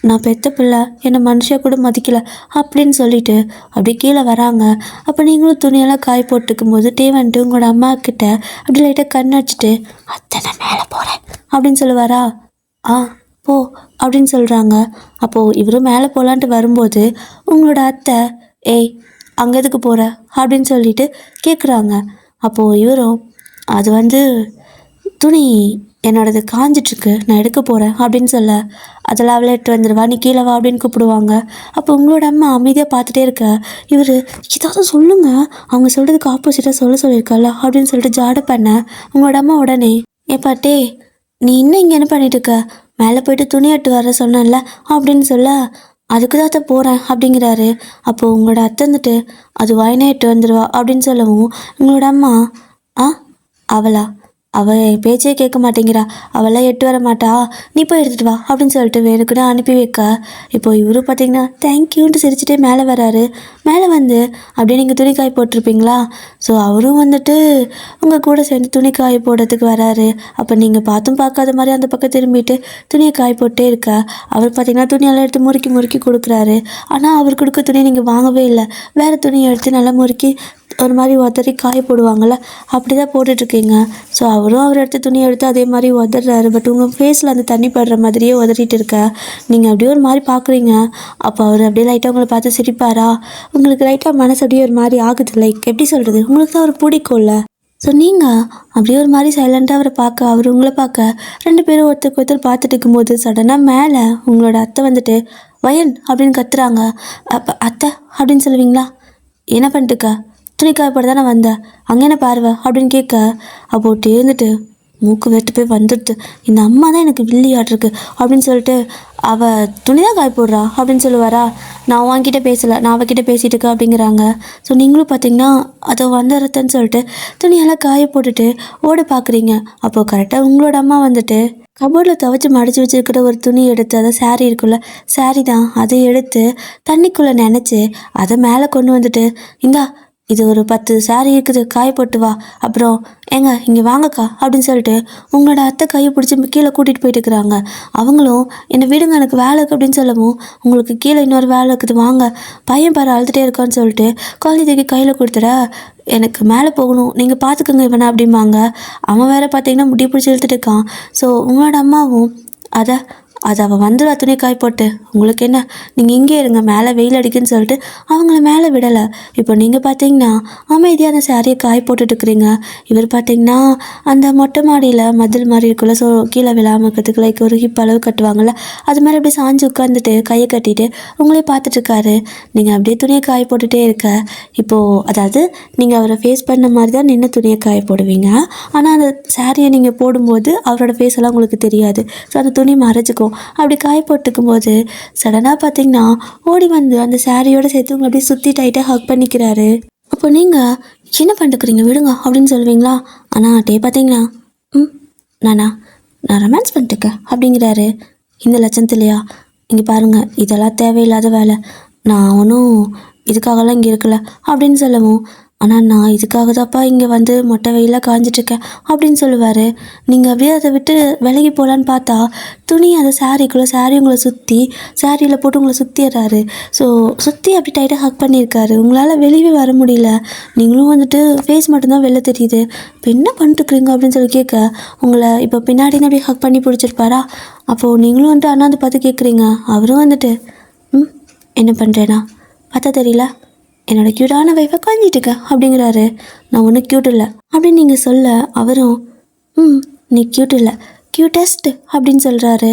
A: நான் பெத்த பிள்ளை, என்னை மனுஷா கூட மதிக்கலை அப்படின்னு சொல்லிட்டு அப்படியே கீழே வராங்க. அப்போ நீங்களும் துணியெல்லாம் காய போட்டுக்கும் போது வந்துட்டு உங்களோட அம்மா கிட்ட அப்படி லைட்டாக கண் வச்சுட்டு, அத்தை நான் மேலே போகிறேன் அப்படின்னு சொல்லுவாரா? ஆ போ அப்படின்னு சொல்கிறாங்க. அப்போது இவரும் மேலே போகலான்ட்டு வரும்போது உங்களோட அத்தை, ஏய் அங்கே எதுக்கு போகிற அப்படின்னு சொல்லிட்டு கேட்குறாங்க. அப்போது இவரும், அது வந்து துணி என்னோடது காஞ்சிட்ருக்கு, நான் எடுக்க போகிறேன் அப்படின்னு சொல்ல, அதெல்லாம் அவளே எடுத்து வந்துடுவா, நீ கீழே வா அப்படின்னு கூப்பிடுவாங்க. அப்போ உங்களோட அம்மா அமைதியாக பார்த்துட்டே இருக்க, இவர் ஏதாவது சொல்லுங்கள், அவங்க சொல்கிறதுக்கு ஆப்போசிட்டாக சொல்லியிருக்கல அப்படின்னு சொல்லிட்டு ஜாட பண்ண, உங்களோட அம்மா உடனே, ஏப்பாட்டே நீ இன்னும் இங்கே என்ன பண்ணிட்டு இருக்க? மேலே போயிட்டு துணி எடுத்து வர சொன்னேன்ல அப்படின்னு சொல்ல, அதுக்கு தான் அத்தை போகிறேன் அப்படிங்கிறாரு. அப்போது உங்களோட அத்தை வந்துட்டு, அது வாயினே எட்டு வந்துடுவா அப்படின்னு சொல்லவும் உங்களோட அம்மா, ஆ அவளா? அவள் என் பேச்சே கேட்க மாட்டேங்கிறா, அவளாம் எட்டு வர மாட்டா, நீ போய் எடுத்துகிட்டு வா அப்படின்னு சொல்லிட்டு வேணுக்குன்னு அனுப்பி வைக்க, இப்போ இவரு பார்த்தீங்கன்னா தேங்க்யூன்ட்டு சிரிச்சுட்டே மேலே வராரு. மேலே வந்து அப்படியே நீங்கள் துணி காய போட்டிருப்பீங்களா, ஸோ அவரும் வந்துட்டு உங்கள் கூட சேர்ந்து துணி காய போடுறதுக்கு வராரு. அப்போ நீங்கள் பார்த்தும் பார்க்காத மாதிரி அந்த பக்கம் திரும்பிட்டு துணியை காய போட்டே இருக்க, அவர் பார்த்தீங்கன்னா துணியெல்லாம் எடுத்து முறுக்கி முறுக்கி கொடுக்குறாரு. ஆனால் அவர் கொடுக்க துணியை நீங்கள் வாங்கவே இல்லை, வேறு துணியை எடுத்து நல்லா முறுக்கி ஒரு மாதிரி உதறி காய போடுவாங்கள்ல, அப்படி தான் போட்டுட்ருக்கீங்க. ஸோ அவரும் அவர் எடுத்து துணியை எடுத்து அதே மாதிரி உதறாரு. பட் உங்கள் ஃபேஸில் அந்த தண்ணி படுற மாதிரியே உதறிட்டு இருக்க, நீங்கள் அப்படியே ஒரு மாதிரி பார்க்குறீங்க. அப்போ அவர் அப்படியே லைட்டாக உங்களை பார்த்து சிரிப்பாரா? உங்களுக்கு லைட்டாக மனசு அப்படியே ஒரு மாதிரி ஆகுது. லைக் எப்படி சொல்கிறது, உங்களுக்கு தான் அவர் பிடிக்கும்ல. ஸோ நீங்கள் அப்படியே ஒரு மாதிரி சைலண்ட்டாக அவரை பார்க்க, அவர் உங்களை பார்க்க, 2 பேரும் ஒருத்தருக்கு ஒருத்தர் பார்த்துட்டு இருக்கும்போது சடனாக மேலே உங்களோட அத்தை வந்துட்டு வயன் அப்படின்னு கத்துறாங்க. அப்போ அத்தை அப்படின்னு சொல்லுவீங்களா? என்ன பண்ணிட்டுக்க? துணி காயப்பட தானே வந்தேன், அங்கே என்ன பார்வை அப்படின்னு கேட்க, அப்போட்டு இருந்துட்டு மூக்கு வெட்டு போய் வந்துடுது, இந்த அம்மா தான் எனக்கு வில்லியாட்டிருக்கு அப்படின்னு சொல்லிட்டு, அவள் துணி தான் காய போடுறா அப்படின்னு சொல்லுவாரா? நான் உன்கிட்ட பேசலை, நான் அவகிட்ட பேசிகிட்டு இருக்கேன் அப்படிங்கிறாங்க. ஸோ நீங்களும் பார்த்தீங்கன்னா அதை வந்துடுறதுன்னு சொல்லிட்டு துணியெல்லாம் காய போட்டுட்டு ஓட பார்க்குறீங்க. அப்போது கரெக்டாக உங்களோட அம்மா வந்துட்டு கபோர்டில் துவைச்சி மடித்து வச்சுருக்கிற ஒரு துணி எடுத்து, அதை சாரீ இருக்குல்ல, சாரீ தான், அதை எடுத்து தண்ணிக்குள்ளே நினச்சி அதை மேலே கொண்டு வந்துட்டு, இந்தா இது ஒரு 10 சாரீ இருக்குது, காய போட்டு வா, அப்புறம் ஏங்க இங்கே வாங்கக்கா அப்படின்னு சொல்லிட்டு உங்களோட அத்தை கையை பிடிச்சி கீழே கூட்டிகிட்டு போயிட்டு இருக்கிறாங்க. அவங்களும் என்னை விடுங்க எனக்கு வேலை இருக்குது அப்படின்னு சொல்லவும், உங்களுக்கு கீழே இன்னொரு வேலை இருக்குது வாங்க, பையன் பாரு அழுதுகிட்டே இருக்கான்னு சொல்லிட்டு குழந்தை தூக்கி கையில் கொடுத்துட, எனக்கு மேலே போகணும் நீங்கள் பார்த்துக்கோங்க இவனை அப்படிம்பாங்க. அவன் வேறு பார்த்தீங்கன்னா முடி பிடிச்சி இழுத்துட்டு இருக்கான். ஸோ உங்களோட அம்மாவும் அது அவள் வந்துடுவா துணி காய் போட்டு, உங்களுக்கு என்ன, நீங்கள் இங்கே இருங்க மேலே வெயில் அடிக்குன்னு சொல்லிட்டு அவங்கள மேலே விடலை. இப்போ நீங்கள் பார்த்தீங்கன்னா அமைதியாக அந்த சாரியை காய போட்டுட்ருக்குறீங்க. இவர் பார்த்தீங்கன்னா அந்த மொட்டை மாடியில் மதில் மாதிரி இருக்குல்ல, ஸோ கீழே விழாமல் இருக்கிறதுக்கு லைக் ஒரு ஹிப் அளவு கட்டுவாங்கள்ல, அது மாதிரி அப்படியே சாஞ்சு உட்காந்துட்டு கையை கட்டிட்டு உங்களே பார்த்துட்ருக்காரு. நீங்கள் அப்படியே துணியை காய போட்டுகிட்டே இருக்க, இப்போது அதாவது நீங்கள் அவரை ஃபேஸ் பண்ண மாதிரி தான் நின்று துணியை காய போடுவீங்க. ஆனால் அந்த சாரியை நீங்கள் போடும்போது அவரோட ஃபேஸ் எல்லாம் உங்களுக்கு தெரியாது. ஸோ அந்த துணி மறைச்சிக்கும். அப்படி காய போட்டுக்கும் போது சடனாக பார்த்தீங்கன்னா ஓடி வந்து அந்த சாரியோட சேர்த்து உங்களை அப்படியே சுற்றி டைட்டாக ஹக் பண்ணிக்கிறாரு. அப்போ நீங்கள் என்ன பண்ணிட்டுக்கிறீங்க விடுங்க அப்படின்னு சொல்லுவீங்களா? ஆனால் டே பார்த்தீங்கன்னா நான் ரொமான்ஸ் பண்ணிட்டுருக்கேன் அப்படிங்கிறாரு. இந்த லட்சத்துலையா? இங்கே பாருங்கள், இதெல்லாம் தேவையில்லாத வேலை, நான் ஒன்றும் இதுக்காகலாம் இங்கே இருக்கல அப்படின்னு சொல்லவும், ஆனால் நான் இதுக்காக தான்ப்பா இங்கே வந்து மொட்டை வெயிலாக காஞ்சிட்ருக்கேன் அப்படின்னு சொல்லுவார். நீங்கள் அப்படியே அதை விட்டு விலகி போகலான்னு பார்த்தா துணி அதை சாரீ உங்களை சுற்றி சாரியில் போட்டு உங்களை சுற்றிடுறாரு. ஸோ சுற்றி அப்படி டைட்டாக ஹக் பண்ணியிருக்காரு. உங்களால் வெளியே வர முடியல. நீங்களும் வந்துட்டு ஃபேஸ் மட்டும்தான் வெளில தெரியுது. இப்போ என்ன பண்ணிட்டுருக்குறீங்க அப்படின்னு சொல்லி கேட்க, உங்களை இப்போ பின்னாடி அப்படியே ஹக் பண்ணி பிடிச்சிருப்பாரா. அப்போது நீங்களும் வந்துட்டு அண்ணாந்து பார்த்து கேட்குறீங்க. அவரும் வந்துட்டு என்ன பண்ணுறேன்னா பார்த்தா தெரியல, என்னோடய க்யூட்டான வைஃபை காஞ்சிட்டுக்க அப்படிங்கிறாரு. நான் ஒன்றும் க்யூட் இல்லை அப்படின்னு நீங்கள் சொல்ல, அவரும் நீ க்யூட் இல்லை, க்யூட்டஸ்ட் அப்படின்னு சொல்கிறாரு.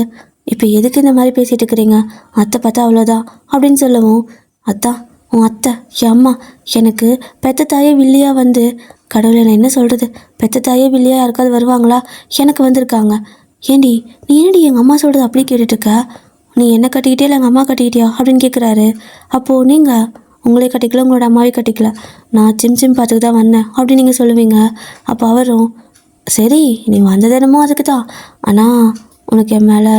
A: இப்போ எதுக்கு இந்த மாதிரி பேசிகிட்டு இருக்கிறீங்க, அத்தை பார்த்தா அவ்வளோதான் அப்படின்னு சொல்லவும், அத்தான் உன் அத்தை என் அம்மா எனக்கு பெத்த தாயே வில்லியாக வந்து, கடவுளை நான் என்ன சொல்கிறது, பெத்த தாயே வில்லியாக யாருக்காவது வருவாங்களா, எனக்கு வந்திருக்காங்க. ஏண்டி நீ என்னடி எங்கள் அம்மா சொல்கிறது அப்படி கேட்டுட்ருக்க, நீ என்ன கட்டிக்கிட்டே இல்லை எங்கள் அம்மா கட்டிக்கிட்டியா அப்படின்னு கேட்குறாரு. அப்போது நீங்கள் உங்களே கட்டிக்கல, உங்களோட அம்மாவே கட்டிக்கல, நான் சிம் பார்த்துக்கு தான் வந்தேன் அப்படின்னு நீங்கள் சொல்லுவீங்க. அப்போ அவரும் சரி நீ வந்தது என்னமோ அதுக்கு தான், ஆனால் உனக்கு என் மேலே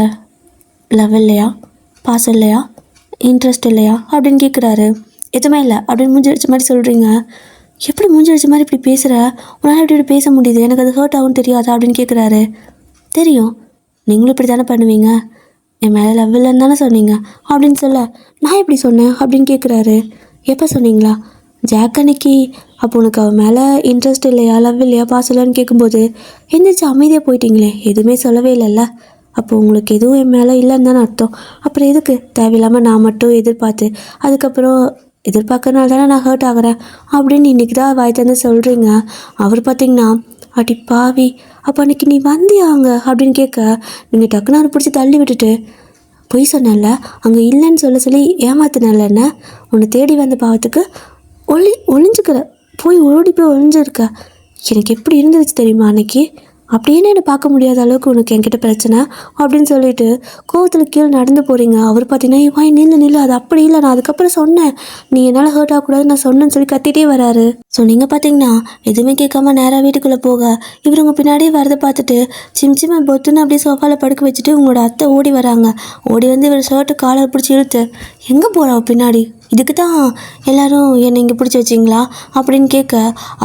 A: லவ் இல்லையா, பாசம் இல்லையா, இன்ட்ரெஸ்ட் இல்லையா அப்படின்னு கேட்குறாரு. எதுவுமே இல்லை அப்படின்னு மூஞ்சி அடிச்ச மாதிரி சொல்கிறீங்க. எப்படி மூஞ்சி அடிச்ச மாதிரி இப்படி பேசுகிற, உன்னால் எப்படி இப்படி பேச முடியுது, எனக்கு அது ஹர்ட் ஆகும்னு தெரியாதா அப்படின்னு கேட்குறாரு. தெரியும், நீங்களும் இப்படி தானே பண்ணுவீங்க, என் மேலே லவ் இல்லைன்னு தானே சொன்னீங்க அப்படின்னு சொல்ல, நான் எப்படி சொன்னேன் அப்படின்னு கேட்குறாரு. எப்போ சொன்னீங்களா, ஜாக் அன்னைக்கு. அப்போ உனக்கு அவன் மேலே இன்ட்ரெஸ்ட் இல்லையா, லவ் இல்லையா, பாசம் இல்லைன்னு கேட்கும்போது எந்திரிச்சு அமைதியாக போயிட்டீங்களே, எதுவுமே சொல்லவே இல்லைல்ல. அப்போ உங்களுக்கு எதுவும் என் மேலே இல்லைன்னு தானே அர்த்தம். அப்புறம் எதுக்கு தேவையில்லாமல் நான் மட்டும் எதிர்பார்த்து அதுக்கப்புறம் எதிர்பார்க்கறனால தானே நான் ஹர்ட் ஆகிறேன் அப்படின்னு இன்றைக்கி தான் வாய் தந்து சொல்கிறீங்க. அவர் பார்த்தீங்கன்னா அடி பாவி, அப்போ அன்றைக்கி நீ வந்தியாங்க அப்படின்னு கேட்க, நீங்கள் டக்குன்னு அவரை பிடிச்சி தள்ளி விட்டுட்டு, பொய் சொன்னல, அங்கே இல்லைன்னு சொல்லி ஏமாத்தினல்லன்னு உன்னை தேடி வந்த பாவத்துக்கு ஒளிஞ்சுக்கிற, ஓடி போய் ஒளிஞ்சிருக்க. எனக்கு எப்படி இருந்துருச்சு தெரியுமா அன்னைக்கு, அப்படியே என்னை பார்க்க முடியாத அளவுக்கு உனக்கு என்கிட்ட பிரச்சனை அப்படின்னு சொல்லிட்டு கோவத்தில் கீழே நடந்து போகிறீங்க. அவர் பார்த்தீங்கன்னா வாய் நில்லு அது அப்படி இல்லை, நான் அதுக்கப்புறம் சொன்னேன், நீ என்னால் ஹர்ட் ஆகக்கூடாது நான் சொன்னேன்னு சொல்லி கத்திட்டே வராரு. ஸோ நீங்கள் பார்த்தீங்கன்னா எதுவுமே கேட்காம நேராக வீட்டுக்குள்ளே போக, இவர் உங்கள் பின்னாடியே வரதை பார்த்துட்டு சிம் பொத்துன்னு அப்படியே சோஃபாவில் படுக்க வச்சுட்டு உங்களோட அத்தை ஓடி வராங்க. ஓடி வந்து இவர் ஷர்ட்டு காலர் பிடிச்சி இழுத்து, எங்கே போகிறா பின்னாடி, இதுக்கு தான் எல்லாரும் என்னை இங்கே பிடிச்சி வச்சிங்களா அப்படின்னு கேட்க,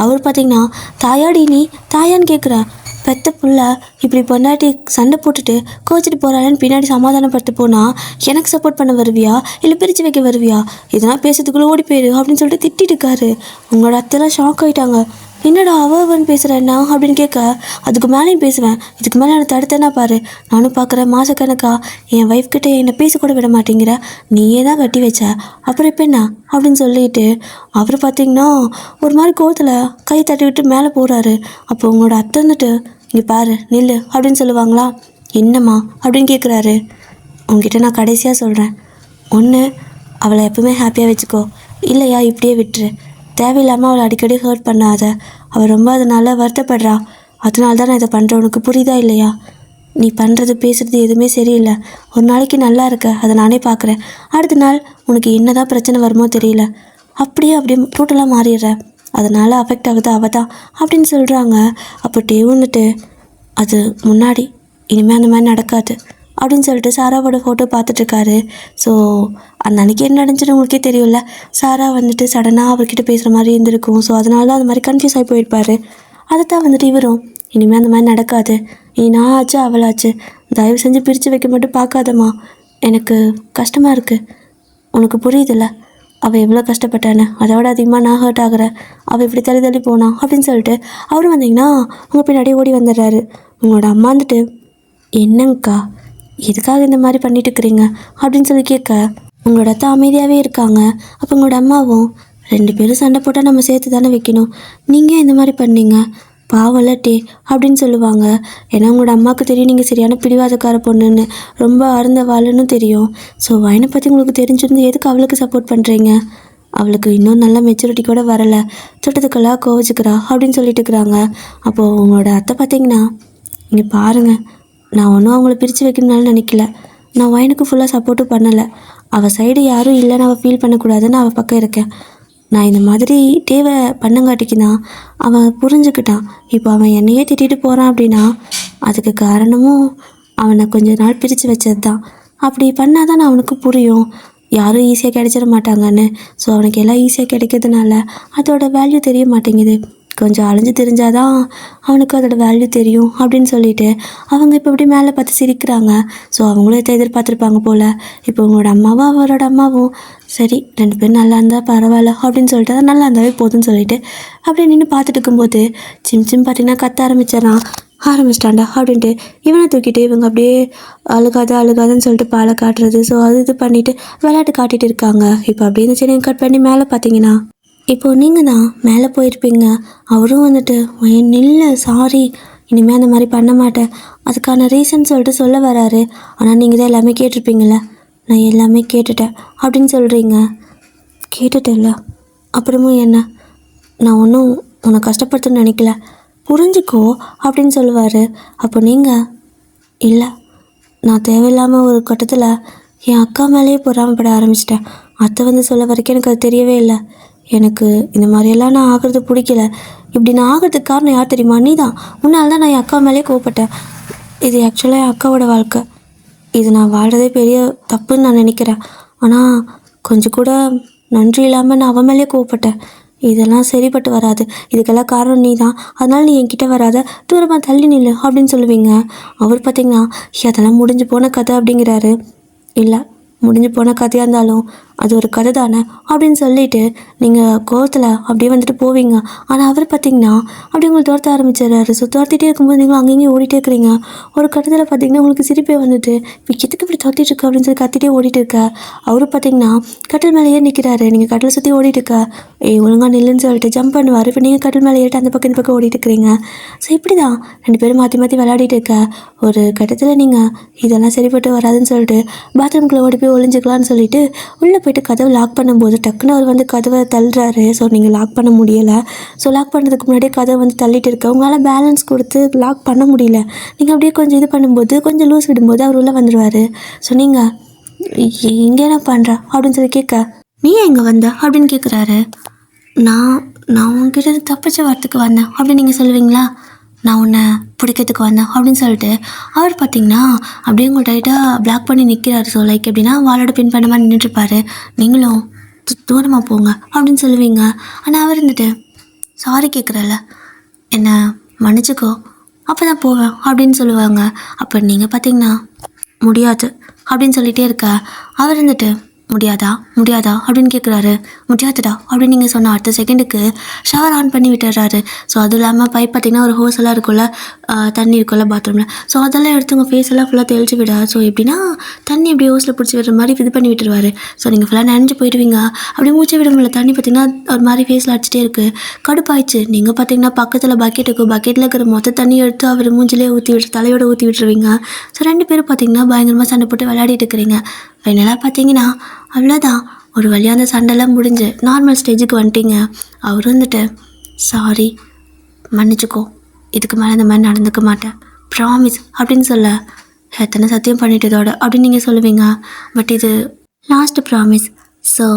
A: அவர் பார்த்தீங்கன்னா தாயாடி நீ தாயான்னு கேட்குறா. பெத்த புள்ள இப்படி பொண்டாட்டி சண்டை போட்டுட்டு கோச்சிட்டு போகிறாளேன்னு பின்னாடி சமாதானப்படுத்த போனால் எனக்கு சப்போர்ட் பண்ண வருவியா இல்லை பிரித்து வைக்க வருவியா, இதெல்லாம் பேசுறதுக்குள்ளே ஓடி போயிரு அப்படின்னு சொல்லிட்டு திட்டிட்டு இருக்காரு. உங்களோட அத்தைலாம் ஷாக் ஆகிட்டாங்க. என்னடா அவன் பேசுகிறேன்னா அப்படின்னு கேட்க, அதுக்கு மேலேயும் பேசுவேன், இதுக்கு மேலே நான் தடுத்தேன்னா பாரு, நானும் பார்க்குறேன் மாதக்கணக்கா என் ஒய்ஃப் கிட்டே என்னை பேசக்கூட விட மாட்டேங்கிற, நீயே தான் கட்டி வச்ச, அப்புறம் இப்போ என்ன அப்படின்னு சொல்லிட்டு அவர் பார்த்தீங்கன்னா ஒரு மாதிரி கோவத்தில் கை தட்டி விட்டு மேலே போகிறாரு. அப்போ உங்களோட அத்தை வந்துட்டு இங்கே பாரு நில்லு அப்படின்னு சொல்லுவாங்களா. என்னம்மா அப்படின்னு கேட்குறாரு. உங்ககிட்ட நான் கடைசியாக சொல்கிறேன், ஒன்று அவளை எப்பவுமே ஹாப்பியாக வச்சுக்கோ, இல்லையா இப்படியே விட்டுரு, தேவையில்லாமல் அவளை அடிக்கடி ஹர்ட் பண்ணாத, அவள் ரொம்ப அதனால் வருத்தப்படுறா, அதனால தான் நான் இதை பண்ணுறேன், உனக்கு புரியுதா இல்லையா, நீ பண்ணுறது பேசுகிறது எதுவுமே சரியில்லை, ஒரு நாளைக்கு நல்லா இருக்க அதை நானே பார்க்குறேன், அடுத்த நாள் உனக்கு என்ன தான் பிரச்சனை வருமோ தெரியல, அப்படியே டோட்டலாக மாறிடுற, அதனால் அஃபெக்ட் ஆகுது அவள் தான் அப்படின்னு சொல்கிறாங்க. அப்போ டேவ் வந்துட்டு அது முன்னாடி இனிமேல் அந்த மாதிரி நடக்காது அப்படின்னு சொல்லிட்டு சாராவோட ஃபோட்டோ பார்த்துட்ருக்காரு. ஸோ அந்த அன்றைக்கி என்ன நடந்துச்சுன்னு உங்களுக்கே தெரியும்ல, சாரா வந்துட்டு சடனாக அவர்கிட்ட பேசுகிற மாதிரி இருந்திருக்கும். ஸோ அதனால தான் அந்த மாதிரி கன்ஃபியூஸ் ஆகி போயிருப்பார். அதை தான் வந்துட்டு இவரும் இனிமேல் அந்த மாதிரி நடக்காது, இனி நான் ஆச்சு அவளாச்சு, தயவு செஞ்சு பிரித்து வைக்க மட்டும் பார்க்காதம்மா, எனக்கு கஷ்டமாக இருக்குது, உனக்கு புரியுதில்ல அவள் எவ்வளோ கஷ்டப்பட்டானு, அதோட அதிகமாக நான் ஹர்ட் ஆகிறேன், அவள் இப்படி தள்ளி போனான் அப்படின்னு சொல்லிட்டு அவரும் வந்தீங்கன்னா உங்கள் பின்னாடியே ஓடி வந்துடுறாரு. உங்களோட அம்மா வந்துட்டு என்னங்கக்கா எதுக்காக இந்த மாதிரி பண்ணிட்டு இருக்கிறீங்க அப்படின்னு சொல்லி கேட்க, உங்களோட அத்தை அமைதியாகவே இருக்காங்க. அப்போ உங்களோட அம்மாவும் 2 பேரும் சண்டை போட்டால் நம்ம சேர்த்து தானே வைக்கணும், நீங்கள் இந்த மாதிரி பண்ணீங்க பாவம்ல டே அப்படின்னு சொல்லுவாங்க. ஏன்னா உங்களோட அம்மாவுக்கு தெரியும் நீங்கள் சரியான பிடிவாதக்கார பொண்ணுன்னு, ரொம்ப ஆழ்ந்த வாழுன்னு தெரியும். ஸோ வயனை பற்றி உங்களுக்கு தெரிஞ்சிருந்து எதுக்கு அவளுக்கு சப்போர்ட் பண்ணுறீங்க, அவளுக்கு இன்னும் நல்ல மெச்சூரிட்டி கூட வரலை, தொட்டதுக்கெல்லாம் கோவிச்சுக்கிறா அப்படின்னு சொல்லிட்டு இருக்கிறாங்க. அப்போது உங்களோட அத்தை பார்த்தீங்கன்னா இங்கே பாருங்கள், நான் ஒன்றும் அவங்கள பிரித்து வைக்கணும்னாலும் நினைக்கல, நான் வயனுக்கு ஃபுல்லாக சப்போர்ட்டும் பண்ணலை, அவள் சைடு யாரும் இல்லைன்னு அவள் ஃபீல் பண்ணக்கூடாதுன்னு அவள் பக்கம் இருக்கேன். நான் இந்த மாதிரி தேவை பண்ணங்காட்டிக்கு தான் அவன் புரிஞ்சுக்கிட்டான். இப்போ அவன் என்னையே திட்டிகிட்டு போகிறான் அப்படின்னா அதுக்கு காரணமும் அவனை கொஞ்ச நாள் பிரித்து வச்சது தான். அப்படி பண்ணால் தான் நான் அவனுக்கு புரியும், யாரும் ஈஸியாக கிடைச்சிட மாட்டாங்கன்னு. ஸோ அவனுக்கு எல்லாம் ஈஸியாக கிடைக்கிறதுனால அதோட வேல்யூ தெரிய மாட்டேங்குது. கொஞ்சம் அலைஞ்சு தெரிஞ்சாதான் அவனுக்கு அதோட வேல்யூ தெரியும் அப்படின்னு சொல்லிட்டு அவங்க இப்போ இப்படி மேலே பார்த்து சிரிக்கிறாங்க. ஸோ அவங்களும் இதை எதிர்பார்த்துருப்பாங்க போல். இப்போ உங்களோட அம்மாவும் அவரோட அம்மாவும் சரி 2 பேரும் நல்லா இருந்தால் பரவாயில்ல அப்படின்னு சொல்லிட்டு அது நல்லா இருந்தாவே போதும்னு சொல்லிட்டு அப்படியே நின்று பார்த்துட்டு இருக்கும்போது சிம் பார்த்தீங்கன்னா கத்த ஆரம்பிச்சிட்டாண்டா அப்படின்ட்டு இவனை தூக்கிட்டு இவங்க அப்படியே அழுகாதுன்னு சொல்லிட்டு பாலை காட்டுறது. ஸோ அது இது பண்ணிவிட்டு விளையாட்டு காட்டிகிட்டு இருக்காங்க. இப்போ அப்படியே இந்த செடியை கட் பண்ணி மேலே பார்த்தீங்கன்னா இப்போ நீங்கள் தான் மேலே போயிருப்பீங்க. அவரும் வந்துட்டு நில்ல சாரி இனிமேல் அந்த மாதிரி பண்ண மாட்டேன் அதுக்கான ரீசன் சொல்லிட்டு சொல்ல வராரு. ஆனால் நீங்கள் தான் எல்லாமே கேட்டிருப்பீங்கள. நான் எல்லாமே கேட்டுட்டேன் அப்படின்னு சொல்கிறீங்க. கேட்டுட்டேன்ல அப்புறமும் என்ன, நான் ஒன்றும் உன்னை கஷ்டப்படுத்தணும்னு நினைக்கல புரிஞ்சுக்கோ அப்படின்னு சொல்லுவார். அப்போ நீங்கள் இல்லை நான் தேவையில்லாமல் ஒரு கட்டத்தில் என் அக்கா மேலேயே பொறாமப்பட ஆரம்பிச்சிட்டேன். அத்தை வந்து சொல்ல வரைக்கும் எனக்கு அது தெரியவே இல்லை. எனக்கு இந்த மாதிரியெல்லாம் நான் ஆகிறது பிடிக்கல. இப்படி நான் ஆகிறதுக்கு காரணம் யார் தெரியுமா? நீ தான். உன்னால் தான் நான் என் அக்கா மேலேயே கோவப்பட்டேன். இது ஆக்சுவலாக என் அக்காவோட வாழ்க்கை. இது நான் வாழ்கிறதே பெரிய தப்புன்னு நான் நினைக்கிறேன். ஆனால் கொஞ்சம் கூட நன்றி இல்லாமல் நான் அவன் மேலேயே கோவப்பட்டேன். இதெல்லாம் சரிப்பட்டு வராது. இதுக்கெல்லாம் காரணம் நீ தான். அதனால் நீ என்கிட்ட வராத, தூரமாக தள்ளி நில்லு அப்படின்னு சொல்லுவீங்க. அவர் பார்த்திங்கன்னா அதெல்லாம் முடிஞ்சு போன கதை அப்படிங்கிறாரு. இல்லை முடிஞ்சு போன கதையாக இருந்தாலும் அது ஒரு கதை தானே அப்படின்னு சொல்லிட்டு நீங்கள் கோவத்தில் அப்படியே வந்துட்டு போவீங்க. ஆனால் அவர் பார்த்திங்கன்னா அப்படி உங்களுக்கு துரத்த ஆரம்பிச்சிடுறாரு. ஸோ துரத்திட்டே இருக்கும்போது நீங்களும் அங்கேயும் ஓடிட்டே இருக்கிறீங்க. ஒரு கட்டத்தில் பார்த்திங்கன்னா உங்களுக்கு சிரிப்பே வந்துட்டு இப்போ எதுக்கு இப்படி துரத்திட்டு இருக்க அப்படின்னு சொல்லி கத்திட்டே ஓடிட்டு இருக்க. அவரு பார்த்திங்கன்னா கட்டில் மேலே ஏறி நிற்கிறாரு. நீங்கள் கட்டில் சுற்றி ஓடிட்டு இருக்க. ஒழுங்காக நில்லுன்னு சொல்லிட்டு ஜம்ப் பண்ணுவார். இப்போ நீங்கள் கட்டில் மேலே ஏறிட்டு அந்த பக்கம் இந்த பக்கம் ஓடிட்டு இருக்கிறீங்க. ஸோ இப்படி தான் 2 பேரும் மாற்றி மாற்றி விளையாடிட்டு இருக்க. ஒரு கட்டத்தில் நீங்கள் இதெல்லாம் சரிப்பட்டு வராதுன்னு சொல்லிட்டு பாத்ரூம்குள்ளே ஓடி போய் ஒளிஞ்சிக்கலான்னு சொல்லிட்டு உள்ளே போய்ட்டு கதவை லாக் பண்ணும்போது டக்குன்னு அவர் வந்து கதவை தள்ளுறாரு. ஸோ நீங்கள் லாக் பண்ண முடியலை. ஸோ லாக் பண்ணுறதுக்கு முன்னாடியே கதவை வந்து தள்ளிட்டு இருக்க. உங்களால் பேலன்ஸ் கொடுத்து லாக் பண்ண முடியல. நீங்கள் அப்படியே கொஞ்சம் இது பண்ணும்போது கொஞ்சம் லூஸ் விடும்போது அவர் உள்ளே வந்துடுவார். ஸோ நீங்கள் இங்கே என்ன பண்ணுற அப்படின்னு சொல்லி கேட்க, நீ எங்கே வந்த அப்படின்னு கேட்குறாரு. நான் உங்ககிட்ட தப்பிச்ச வரத்துக்கு வந்தேன் அப்படின்னு நீங்கள் சொல்லுவீங்களா? நான் உன்னை பிடிக்கிறதுக்கு வந்தேன் அப்படின்னு சொல்லிட்டு அவர் பார்த்திங்கன்னா அப்படியே உங்கள் டைட்டாக பிளாக் பண்ணி நிற்கிறாரு. ஸோ லைக் எப்படின்னா வாளோட பின் பண்ண மாதிரி நின்றுட்டுருப்பாரு. நீங்களும் தூரமாக போங்க அப்படின்னு சொல்லுவீங்க. ஆனால் அவர் இருந்துட்டு சாரி கேட்குறல்ல, என்னை மன்னிச்சிக்கோ அப்போ தான் போவேன் அப்படின்னு சொல்லுவாங்க. அப்போ நீங்கள் பார்த்திங்கன்னா முடியாது அப்படின்னு சொல்லிகிட்டே இருக்க. அவர் இருந்துட்டு முடியாதா அப்படின்னு கேட்குறாரு. முடியாதுடா அப்படின்னு நீங்கள் சொன்ன அடுத்த செகண்டுக்கு ஷவர் ஆன் பண்ணி விட்டுறாரு. ஸோ அதுவும் இல்லாமல் பைப் பார்த்திங்கன்னா ஒரு ஹோஸ் எல்லாம் இருக்குல்ல, தண்ணி இருக்குல்ல பாத்ரூமில். ஸோ அதெல்லாம் எடுத்து உங்கள் ஃபேஸ் எல்லாம் ஃபுல்லாக தெளிச்சு விட. ஸோ எப்படின்னா தண்ணி அப்படியே ஹோஸில் பிடிச்சி விடுற மாதிரி இது பண்ணி விட்டுருவார். ஸோ நீங்கள் ஃபுல்லாக நனைஞ்சு போயிடுவீங்க. அப்படியே மூச்சு விட முடியல. தண்ணி பார்த்திங்கன்னா ஒரு மாதிரி ஃபேஸில் அடிச்சிட்டே இருக்குது. கடுப்பாயிடுச்சு. நீங்கள் பார்த்திங்கன்னா பக்கத்தில் பக்கெட்டில் இருக்கிற மொத்த தண்ணி எடுத்து அவர் மூஞ்சிலே தலையோட ஊற்றி விட்டுருவீங்க. ஸோ 2 பேரும் பார்த்திங்கன்னா பயங்கரமாக சண்டை போட்டு விளையாடிட்டு இருக்கிறீங்க. ஃபைனலாக பார்த்தீங்கன்னா அவ்வளோதான். ஒரு வழியாக அந்த சண்டைலாம் முடிஞ்சு நார்மல் ஸ்டேஜுக்கு வந்துட்டீங்க. அவர் வந்துட்டு சாரி மன்னிச்சுக்கோ, இதுக்கு மேலே இந்த மாதிரி நடந்துக்க மாட்டேன் ப்ராமிஸ் அப்படின்னு சொல்ல, எத்தனை சத்தியம் பண்ணிட்டதோட அப்படின்னு நீங்கள் சொல்லுவீங்க. பட் இது லாஸ்ட்டு ப்ராமிஸ். ஸோ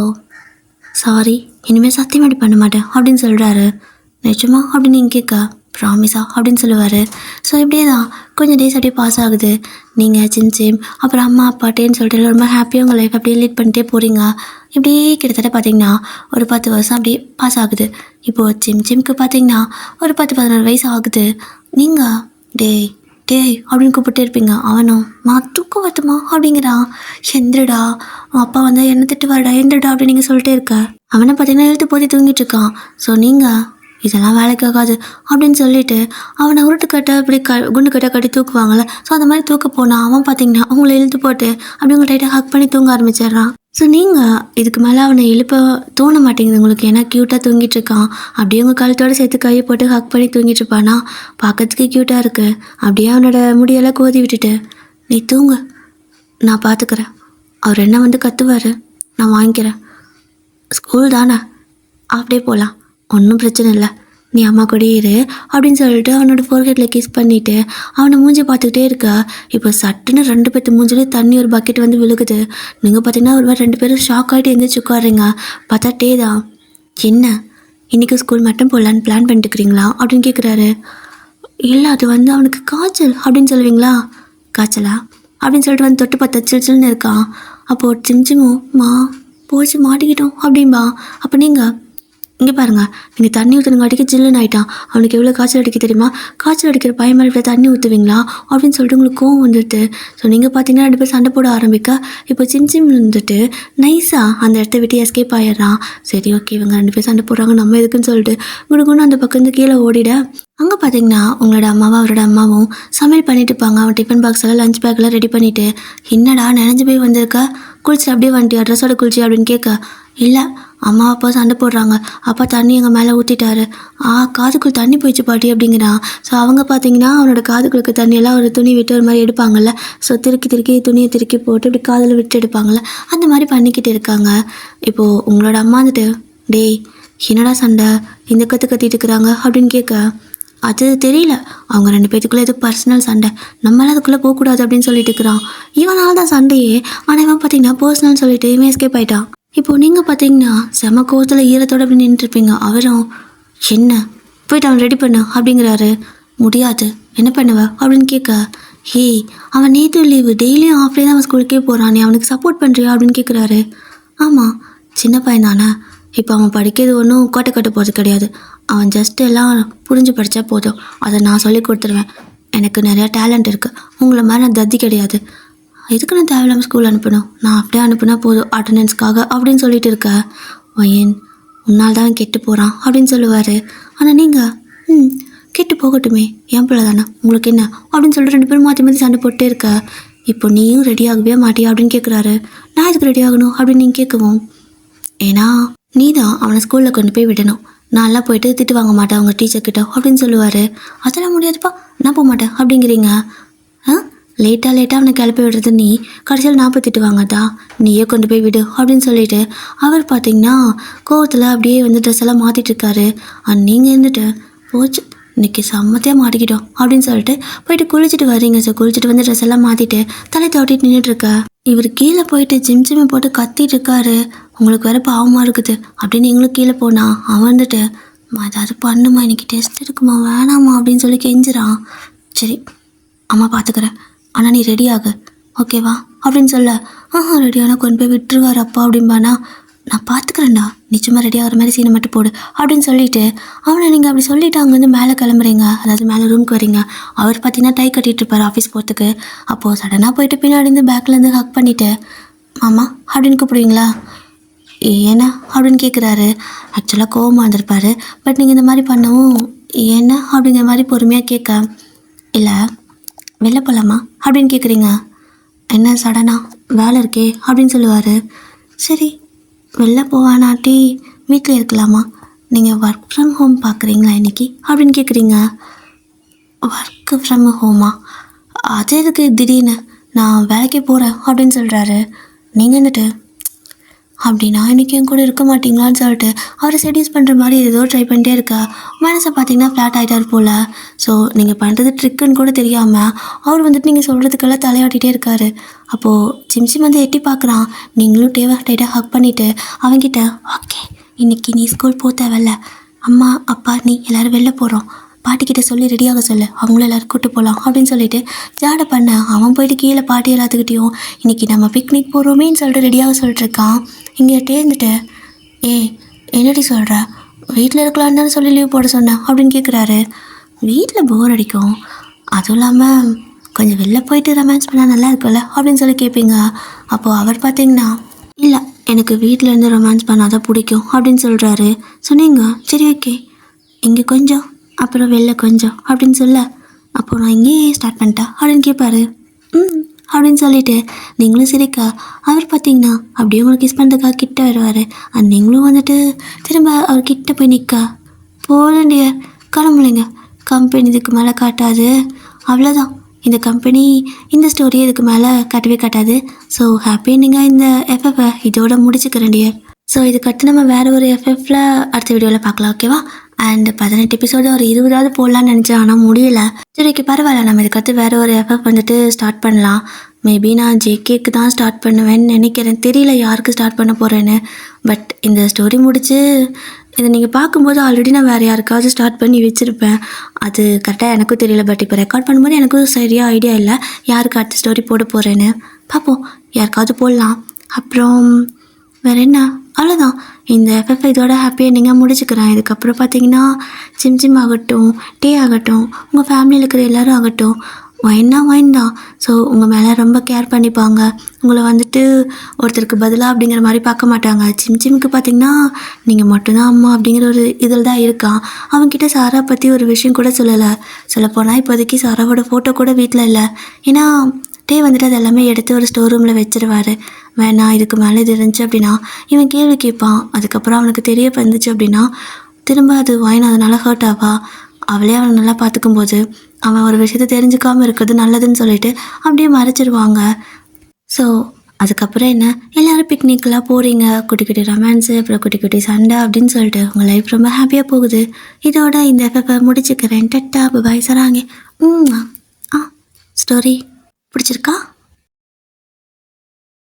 A: சாரி இனிமேல் சத்தியம் அப்படி பண்ண மாட்டேன் அப்படின்னு சொல்கிறாரு. நிஜமா அப்படின்னு நீங்கள் கேட்க, ப்ராமிஸா அப்படின்னு சொல்லுவார். ஸோ இப்படியே தான் கொஞ்சம் டேஸ் அப்படியே பாஸ் ஆகுது. நீங்கள் சிம் அப்புறம் அம்மா அப்பாட்டேன்னு சொல்லிட்டு ரொம்ப ஹாப்பியாக உங்கள் லைஃப் அப்படியே லீட் பண்ணிட்டே போகிறீங்க. இப்படியே கிட்டத்தட்ட பார்த்திங்கன்னா ஒரு 10 வருஷம் அப்படியே பாஸ் ஆகுது. இப்போது சிம்க்கு பார்த்திங்கன்னா ஒரு 10-11 வயசு ஆகுது. நீங்கள் டேய் அப்படின்னு கூப்பிட்டே இருப்பீங்க. அவனும் தூக்கம் வருதுமா அப்படிங்கிறான். எந்திரடா உன் அப்பா வந்து என்ன திட்டுவாடா எந்திரடா அப்படின்னு நீங்கள் சொல்லிட்டே இருக்க. அவனை பார்த்திங்கன்னா எழுத்து போத்தி தூங்கிட்டு இருக்கான். ஸோ நீங்கள் இதெல்லாம் வேலைக்காகாது அப்படின்னு சொல்லிட்டு அவனை உருட்டுக்கட்டை அப்படி குண்டு கட்டை கட்டி தூக்குவாங்கள்ல. ஸோ அந்த மாதிரி தூக்க போனால் அவன் பார்த்திங்கன்னா அவங்கள இழுத்து போட்டு அப்படி உங்களை டைட்டாக ஹக் பண்ணி தூங்க ஆரம்பிச்சிடுறான். ஸோ நீங்கள் இதுக்கு மேலே அவனை எழுப்ப தோண மாட்டேங்குது உங்களுக்கு. ஏன்னா க்யூட்டாக தூங்கிட்டு இருக்கான். அப்படியே உங்கள் கழுத்தோடு சேர்த்து கையை போட்டு ஹக் பண்ணி தூங்கிட்டு இருப்பானா. பார்க்கறதுக்கு க்யூட்டாக இருக்குது. அப்படியே அவனோட முடியெல்லாம் கோதி விட்டுட்டு நீ தூங்கு நான் பார்த்துக்கிறேன். அவர் என்ன வந்து கத்துவார் நான் வாங்கிக்கிறேன். ஸ்கூல் தானே அப்படியே போகலாம், ஒன்றும் பிரச்சனை இல்லை, நீ அம்மா கூடயே இரு அப்படின்னு சொல்லிட்டு அவனோட ஃபோர்ஹெட்டில் கிஸ் பண்ணிவிட்டு அவனை மூஞ்சி பார்த்துக்கிட்டே இருக்கா. இப்போ சட்டுன்னு 2 பேர்த்து மூஞ்சிலே தண்ணி ஒரு பக்கெட் வந்து விழுகுது. நீங்கள் பார்த்தீங்கன்னா ஒரு மாதிரி 2 பேரும் ஷாக் ஆகிட்டு எழுந்திரிச்சு உட்காருங்க. பார்த்தா டே தான், என்ன இன்றைக்கி ஸ்கூல் மட்டும் போடலான்னு பிளான் பண்ணிட்டுக்கிறீங்களா அப்படின்னு கேட்குறாரு. இல்லை அது வந்து அவனுக்கு காய்ச்சல் அப்படின்னு சொல்லுவீங்களா. காய்ச்சலா அப்படின்னு சொல்லிட்டு வந்து தொட்டு பார்த்தா சில்னு இருக்கான். அப்போது சிம்சிமும் மா போச்சு மாட்டிக்கிட்டோம் அப்படின்பா. அப்போ நீங்கள் இங்கே பாருங்கள், நீங்கள் தண்ணி ஊற்றுனங்காட்டிக்கு ஜில்லுன்னு ஆகிட்டான். அவனுக்கு எவ்வளோ காய்ச்சல் அடிக்க தெரியுமா? காய்ச்சல் அடிக்கிற பையன் மேலே தண்ணி ஊற்றுவீங்களா அப்படின்னு சொல்லிட்டு உங்களுக்கு கோவம் வந்துடுது. ஸோ நீங்கள் பார்த்தீங்கன்னா 2 பேர் சண்டை போட ஆரம்பிக்க இப்போ சிம்சிம் வந்துட்டு நைஸாக அந்த இடத்த விட்டு எஸ்கேப் ஆகிடுறான். சரி ஓகே, இவங்க 2 பேர் சண்டை போடுறாங்க, நம்ம எதுக்குன்னு சொல்லிட்டு குடுக்குன்னு அந்த பக்கம் இருந்து கீழே ஓடிட. அங்கே பார்த்தீங்கன்னா உங்களோட அம்மாவும் அவரோட அம்மாவும் சமையல் பண்ணிட்டு இருப்பாங்க. அவன் டிஃபன் பாக்ஸ் எல்லாம் லஞ்ச் பேக்கெல்லாம் ரெடி பண்ணிவிட்டு, என்னடா நினைஞ்சு போய் வந்திருக்க, குளிச்சு அப்படியே வந்துட்டியா, ட்ரெஸ்ஸோட குளிச்சு அப்படின்னு கேட்க, இல்லை அம்மா அப்பா சண்டை போடுறாங்க, அப்பா தண்ணி எங்கள் மேலே ஊற்றிட்டாரு, காதுக்குள் தண்ணி போயிடுச்சு பாட்டி அப்படிங்கிறான். ஸோ அவங்க பார்த்தீங்கன்னா அவனோட காதுகளுக்கு தண்ணியெல்லாம் ஒரு துணி விட்டு ஒரு மாதிரி எடுப்பாங்கள்ல, ஸோ திருக்கி துணியை திருக்கி போட்டு இப்படி காதில் விட்டு எடுப்பாங்கள்ல, அந்த மாதிரி பண்ணிக்கிட்டு இருக்காங்க. இப்போது உங்களோட அம்மா வந்துட்டு, டேய் என்னடா சண்டை, இந்த கத்திட்டு இருக்கிறாங்க அப்படின்னு கேட்க, அது தெரியல, அவங்க 2 பேத்துக்குள்ளே எதுவும் பர்சனல் சண்டை, நம்மளால் அதுக்குள்ளே போகக்கூடாது அப்படின்னு சொல்லிட்டு இருக்கிறான். இவனால் தான் சண்டையே, ஆனால் இவன் பார்த்தீங்கன்னா பர்சனல் சொல்லிட்டு இவன் எஸ்கேப் ஆகிட்டான். இப்போது நீங்கள் பார்த்தீங்கன்னா செம கோவத்தில் ஈரத்தோடு அப்படி நின்றுருப்பீங்க. அவரும் என்ன போய்ட்டு அவன் ரெடி பண்ணு அப்படிங்கிறாரு. முடியாது, என்ன பண்ணுவ அப்படின்னு கேட்க, ஹே அவன் நேற்று லீவு, டெய்லியும் ஆஃப் டே தான் அவன் ஸ்கூலுக்கே போகிறான், நீ அவனுக்கு சப்போர்ட் பண்ணுறியா அப்படின்னு கேட்குறாரு. ஆமாம் சின்ன பையன் தானே, இப்போ அவன் படிக்கிறது ஒன்றும் கட்ட போகிறது கிடையாது, அவன் ஜஸ்ட் எல்லாம் புரிஞ்சு படித்தா போதும், அதை நான் சொல்லி கொடுத்துருவேன், எனக்கு நிறையா டேலண்ட் இருக்குது, உங்களை மாதிரி நான் தத்தி கிடையாது, எதுக்கு நான் தேவையில்லாமல் ஸ்கூல் அனுப்பணும், நான் அப்படியே அனுப்புனா போதும் அட்டண்டன்ஸ்க்காக அப்படின்னு சொல்லிட்டு இருக்க. ஏன் உன்னால் தான் கெட்டு போகிறான் அப்படின்னு சொல்லுவார். ஆனால் நீங்கள் கெட்டு போகட்டுமே, என் பிள்ளை தானே, உங்களுக்கு என்ன அப்படின்னு சொல்லிட்டு 2 பேரும் மாற்றி சண்டை போட்டே இருக்க. இப்போ நீயும் ரெடி ஆகவே மாட்டியா அப்படின்னு கேட்குறாரு. நான் எதுக்கு ரெடி ஆகணும் அப்படின்னு நீங்கள் கேட்கவும், ஏன்னா நீ தான் அவனை ஸ்கூலில் கொண்டு போய் விடணும், நான்லாம் போயிட்டு திட்டு வாங்க மாட்டேன் அவங்க டீச்சர்கிட்ட அப்படின்னு சொல்லுவார். அதெல்லாம் முடியாதுப்பா, நான் போக மாட்டேன் அப்படிங்கிறீங்க. லேட்டாக அவனை கிளப்பி விடுறது நீ, கடைசியில் 40 திட்டு வாங்கதா, நீயே கொண்டு போய் விடு அப்படின்னு சொல்லிட்டு அவர் பார்த்தீங்கன்னா கோவத்தில் அப்படியே வந்து ட்ரெஸ் எல்லாம் மாற்றிட்டு இருக்காரு. நீங்கள் இருந்துட்டு போச்சு இன்றைக்கி செம்மத்தையாக மாட்டிக்கிட்டோம் அப்படின்னு சொல்லிட்டு போயிட்டு குளிச்சுட்டு வரீங்க. சார் குளிச்சுட்டு வந்து ட்ரெஸ் எல்லாம் மாற்றிட்டு தலை தவட்டிட்டு நின்றுட்டுருக்க. இவர் கீழே போயிட்டு ஜிம்மை போட்டு கத்திட்டு இருக்காரு. உங்களுக்கு வேறு பாவமாக இருக்குது அப்படின்னு நீங்களும் கீழே போனா அவன் வந்துட்டு, ஏதாவது பண்ணுமா, இன்னைக்கு டெஸ்ட் இருக்குமா, வேணாமா அப்படின்னு சொல்லி கெஞ்சுறான். சரி அம்மா பார்த்துக்கிறேன், ஆனால் நீ ரெடி ஆகு ஓகேவா அப்படின்னு சொல்ல, ரெடியான கொண்டு போய் விட்டுருவார் அப்பா அப்படின்பானா, நான் பார்த்துக்கிறேன்டா, நிச்சயமாக ரெடி ஆகிற மாதிரி சீனை மட்டும் போடு அப்படின்னு சொல்லிட்டு அவனை நீங்கள் அப்படி சொல்லிவிட்டு அங்கேருந்து மேலே கிளம்புறீங்க, அதாவது மேலே ரூமுக்கு வரீங்க. அவர் பார்த்தீங்கன்னா டை கட்டிகிட்டு இருப்பார் ஆஃபீஸ் போகிறதுக்கு. அப்போது சடனாக போயிட்டு பின்னாடி இருந்து பேக்லேருந்து ஹக் பண்ணிவிட்டு, மாமா அப்படின்னு கூப்பிடுவீங்களா, ஏன்னா அப்படின்னு கேட்குறாரு. ஆக்சுவலாக கோவமாக இருந்திருப்பார், பட் நீங்கள் இந்த மாதிரி பண்ணவும் என்ன அப்படிங்கிற மாதிரி பொறுமையாக கேட்க, இல்லை வெளில போகலாமா அப்படின்னு கேட்குறீங்க. என்ன சடனா, வேலை இருக்கே அப்படின்னு சொல்லுவார். சரி வெளில போவானாட்டி வீட்டில் இருக்கலாமா, நீங்கள் ஒர்க் ஃப்ரம் ஹோம் பார்க்குறீங்களா இன்றைக்கி அப்படின்னு கேட்குறீங்க. ஒர்க்கு ஃப்ரம் ஹோமா, அது எதுக்கு திடீர்னு, நான் வேலைக்கே போகிறேன் அப்படின்னு சொல்கிறாரு. நீங்கள் வந்துட்டு அப்படின்னா இன்றைக்கி என் கூட இருக்க மாட்டிங்களான்னு சொல்லிட்டு அவரை செடியூஸ் பண்ணுற மாதிரி ஏதோ ட்ரை பண்ணிட்டே இருக்கா. மனசை பார்த்தீங்கன்னா ஃப்ளாட் ஆகிட்டார் போல். ஸோ நீங்கள் பண்ணுறது ட்ரிக்குன்னு கூட தெரியாமல் அவர் வந்துட்டு நீங்கள் சொல்கிறதுக்கெல்லாம் தலையாட்டிகிட்டே இருக்காரு. அப்போது சிம்சிம் வந்து எட்டி பார்க்குறான். நீங்களும் டைட்டாக ஹக் பண்ணிவிட்டு அவங்கிட்ட, ஓகே இன்றைக்கி நீ ஸ்கூல் போக தேவையில்ல, அம்மா அப்பா நீ எல்லோரும் வெளில போகிறோம், பாட்டிக்கிட்ட சொல்லி ரெடியாக சொல்லு, அவங்களும் எல்லோரும் கூப்பிட்டு போகலாம் அப்படின்னு சொல்லிட்டு ஜாடை பண்ண அவன் போயிட்டு கீழே பாட்டி எல்லாத்துக்கிட்டையும் இன்றைக்கி நம்ம பிக்னிக் போகிறோமேன்னு சொல்லிட்டு ரெடியாக சொல்லிட்டுருக்கான். இங்கே இருந்துட்டு, என்னடி சொல்கிற, வீட்டில் இருக்கலான்னு தானே சொல்லி லீவ் போட சொன்னேன் அப்படின்னு கேட்குறாரு. வீட்டில் போர் அடிக்கும், அதுவும் இல்லாமல் கொஞ்சம் வெளில போயிட்டு ரொமான்ஸ் பண்ணால் நல்லா இருக்குல்ல அப்படின்னு சொல்லி கேட்பீங்க. அப்போது அவர் பார்த்தீங்கன்னா, இல்லை எனக்கு வீட்டில் இருந்து ரொமான்ஸ் பண்ணால் தான் பிடிக்கும் அப்படின்னு சொல்கிறாரு. சொன்னீங்க சரி ஓகே, இங்கே கொஞ்சம் அப்புறம் வெளில கொஞ்சம் அப்படின்னு சொல்ல, அப்போது நான் இங்கேயே ஸ்டார்ட் பண்ணிட்டேன் அப்படின்னு கேட்பாரு. அப்படின்னு சொல்லிட்டு நீங்களும் சிரிக்கா அவர் பார்த்தீங்கன்னா அப்படியே உங்களுக்கு கிஸ் பண்ணுறதுக்காக கிட்ட வருவார். நீங்களும் வந்துட்டு திரும்ப அவர் கிட்ட போய் நிற்க, போகண்டிய கிளம்புலைங்க, கம்பெனி இதுக்கு மேலே காட்டாது, அவ்வளோதான், இந்த கம்பெனி இந்த ஸ்டோரியை இதுக்கு மேலே காட்டவே காட்டாது. ஸோ ஹாப்பி நீங்கள் இந்த எஃப்எஃப்பை இதோட முடிச்சுக்கிறேன்டிய. ஸோ இதுக்கடுத்து நம்ம வேறு ஒரு எஃப்எஃப்பில் அடுத்த வீடியோவில் பார்க்கலாம் ஓகேவா. அண்ட் 18 எபிசோடு ஒரு 20 போடலான்னு நினச்சேன், ஆனால் முடியலை. சரி ஓகே பரவாயில்ல, நம்ம இதுக்கடுத்து வேறு ஒரு எஃப்எஃப் வந்துட்டு ஸ்டார்ட் பண்ணலாம். மேபி நான் ஜேகேக்கு தான் ஸ்டார்ட் பண்ணுவேன்னு நினைக்கிறேன், தெரியல யாருக்கு ஸ்டார்ட் பண்ண போகிறேன்னு. பட் இந்த ஸ்டோரி முடித்து இதை நீங்கள் பார்க்கும்போது ஆல்ரெடி நான் வேறு யாருக்காவது ஸ்டார்ட் பண்ணி வச்சுருப்பேன், அது கரெக்டாக எனக்கும் தெரியல. பட் இப்போ ரெக்கார்ட் பண்ணும்போது எனக்கும் சரியாக ஐடியா இல்லை யாருக்கு அடுத்த ஸ்டோரி போட போகிறேன்னு. பார்ப்போம், யாருக்காவது போடலாம். அப்புறம் வேறு என்ன, அவ்வளோதான். இந்த எஃப்எஃப் இதோட ஹாப்பி எண்டிங்காக முடிச்சுக்கிறேன். இதுக்கப்புறம் பார்த்தீங்கன்னா சிம் ஆகட்டும், டே ஆகட்டும், உங்கள் ஃபேமிலியில் இருக்கிற எல்லோரும் ஆகட்டும், ஒயின் தான். ஸோ உங்கள் மேலே ரொம்ப கேர் பண்ணிப்பாங்க. உங்களை வந்துட்டு ஒருத்தருக்கு பதிலாக அப்படிங்கிற மாதிரி பார்க்க மாட்டாங்க. சிம்க்கு பார்த்தீங்கன்னா நீங்கள் மட்டும்தான் அம்மா அப்படிங்கிற ஒரு இதில் தான் இருக்கான். அவன்கிட்ட சாரா பற்றி ஒரு விஷயம் கூட சொல்லலை. சொல்லப்போனால் இப்போதைக்கு சாராவோட ஃபோட்டோ கூட வீட்டில் இல்லை. ஏன்னா டே வந்துட்டு அது எல்லாமே எடுத்து ஒரு ஸ்டோர் ரூமில் வச்சிருவார். வேணாம், இதுக்கு மேலே இது இருந்துச்சு அப்படின்னா இவன் கேள்வி கேட்பான். அதுக்கப்புறம் அவனுக்கு தெரிய வந்துச்சு அப்படின்னா திரும்ப அது வாயின் அதனால் ஹர்ட் ஆவா. அவளே அவனை நல்லா பார்த்துக்கும் போது அவன் ஒரு விஷயத்த தெரிஞ்சுக்காமல் இருக்கிறது நல்லதுன்னு சொல்லிட்டு அப்படியே மறைச்சிருவாங்க. ஸோ அதுக்கப்புறம் என்ன, எல்லோரும் பிக்னிக்கெலாம் போகிறீங்க, குட்டி குட்டி ரொமான்ஸு, அப்புறம் குட்டி குட்டி சண்டை அப்படின்னு சொல்லிட்டு உங்கள் லைஃப் ரொம்ப ஹாப்பியாக போகுது. இதோட இந்த எஃப்எஃப்பை முடிச்சுக்கிறேன். டட்டா பாய் சராங்க. ஸ்டோரி பிடிச்சிருக்கா?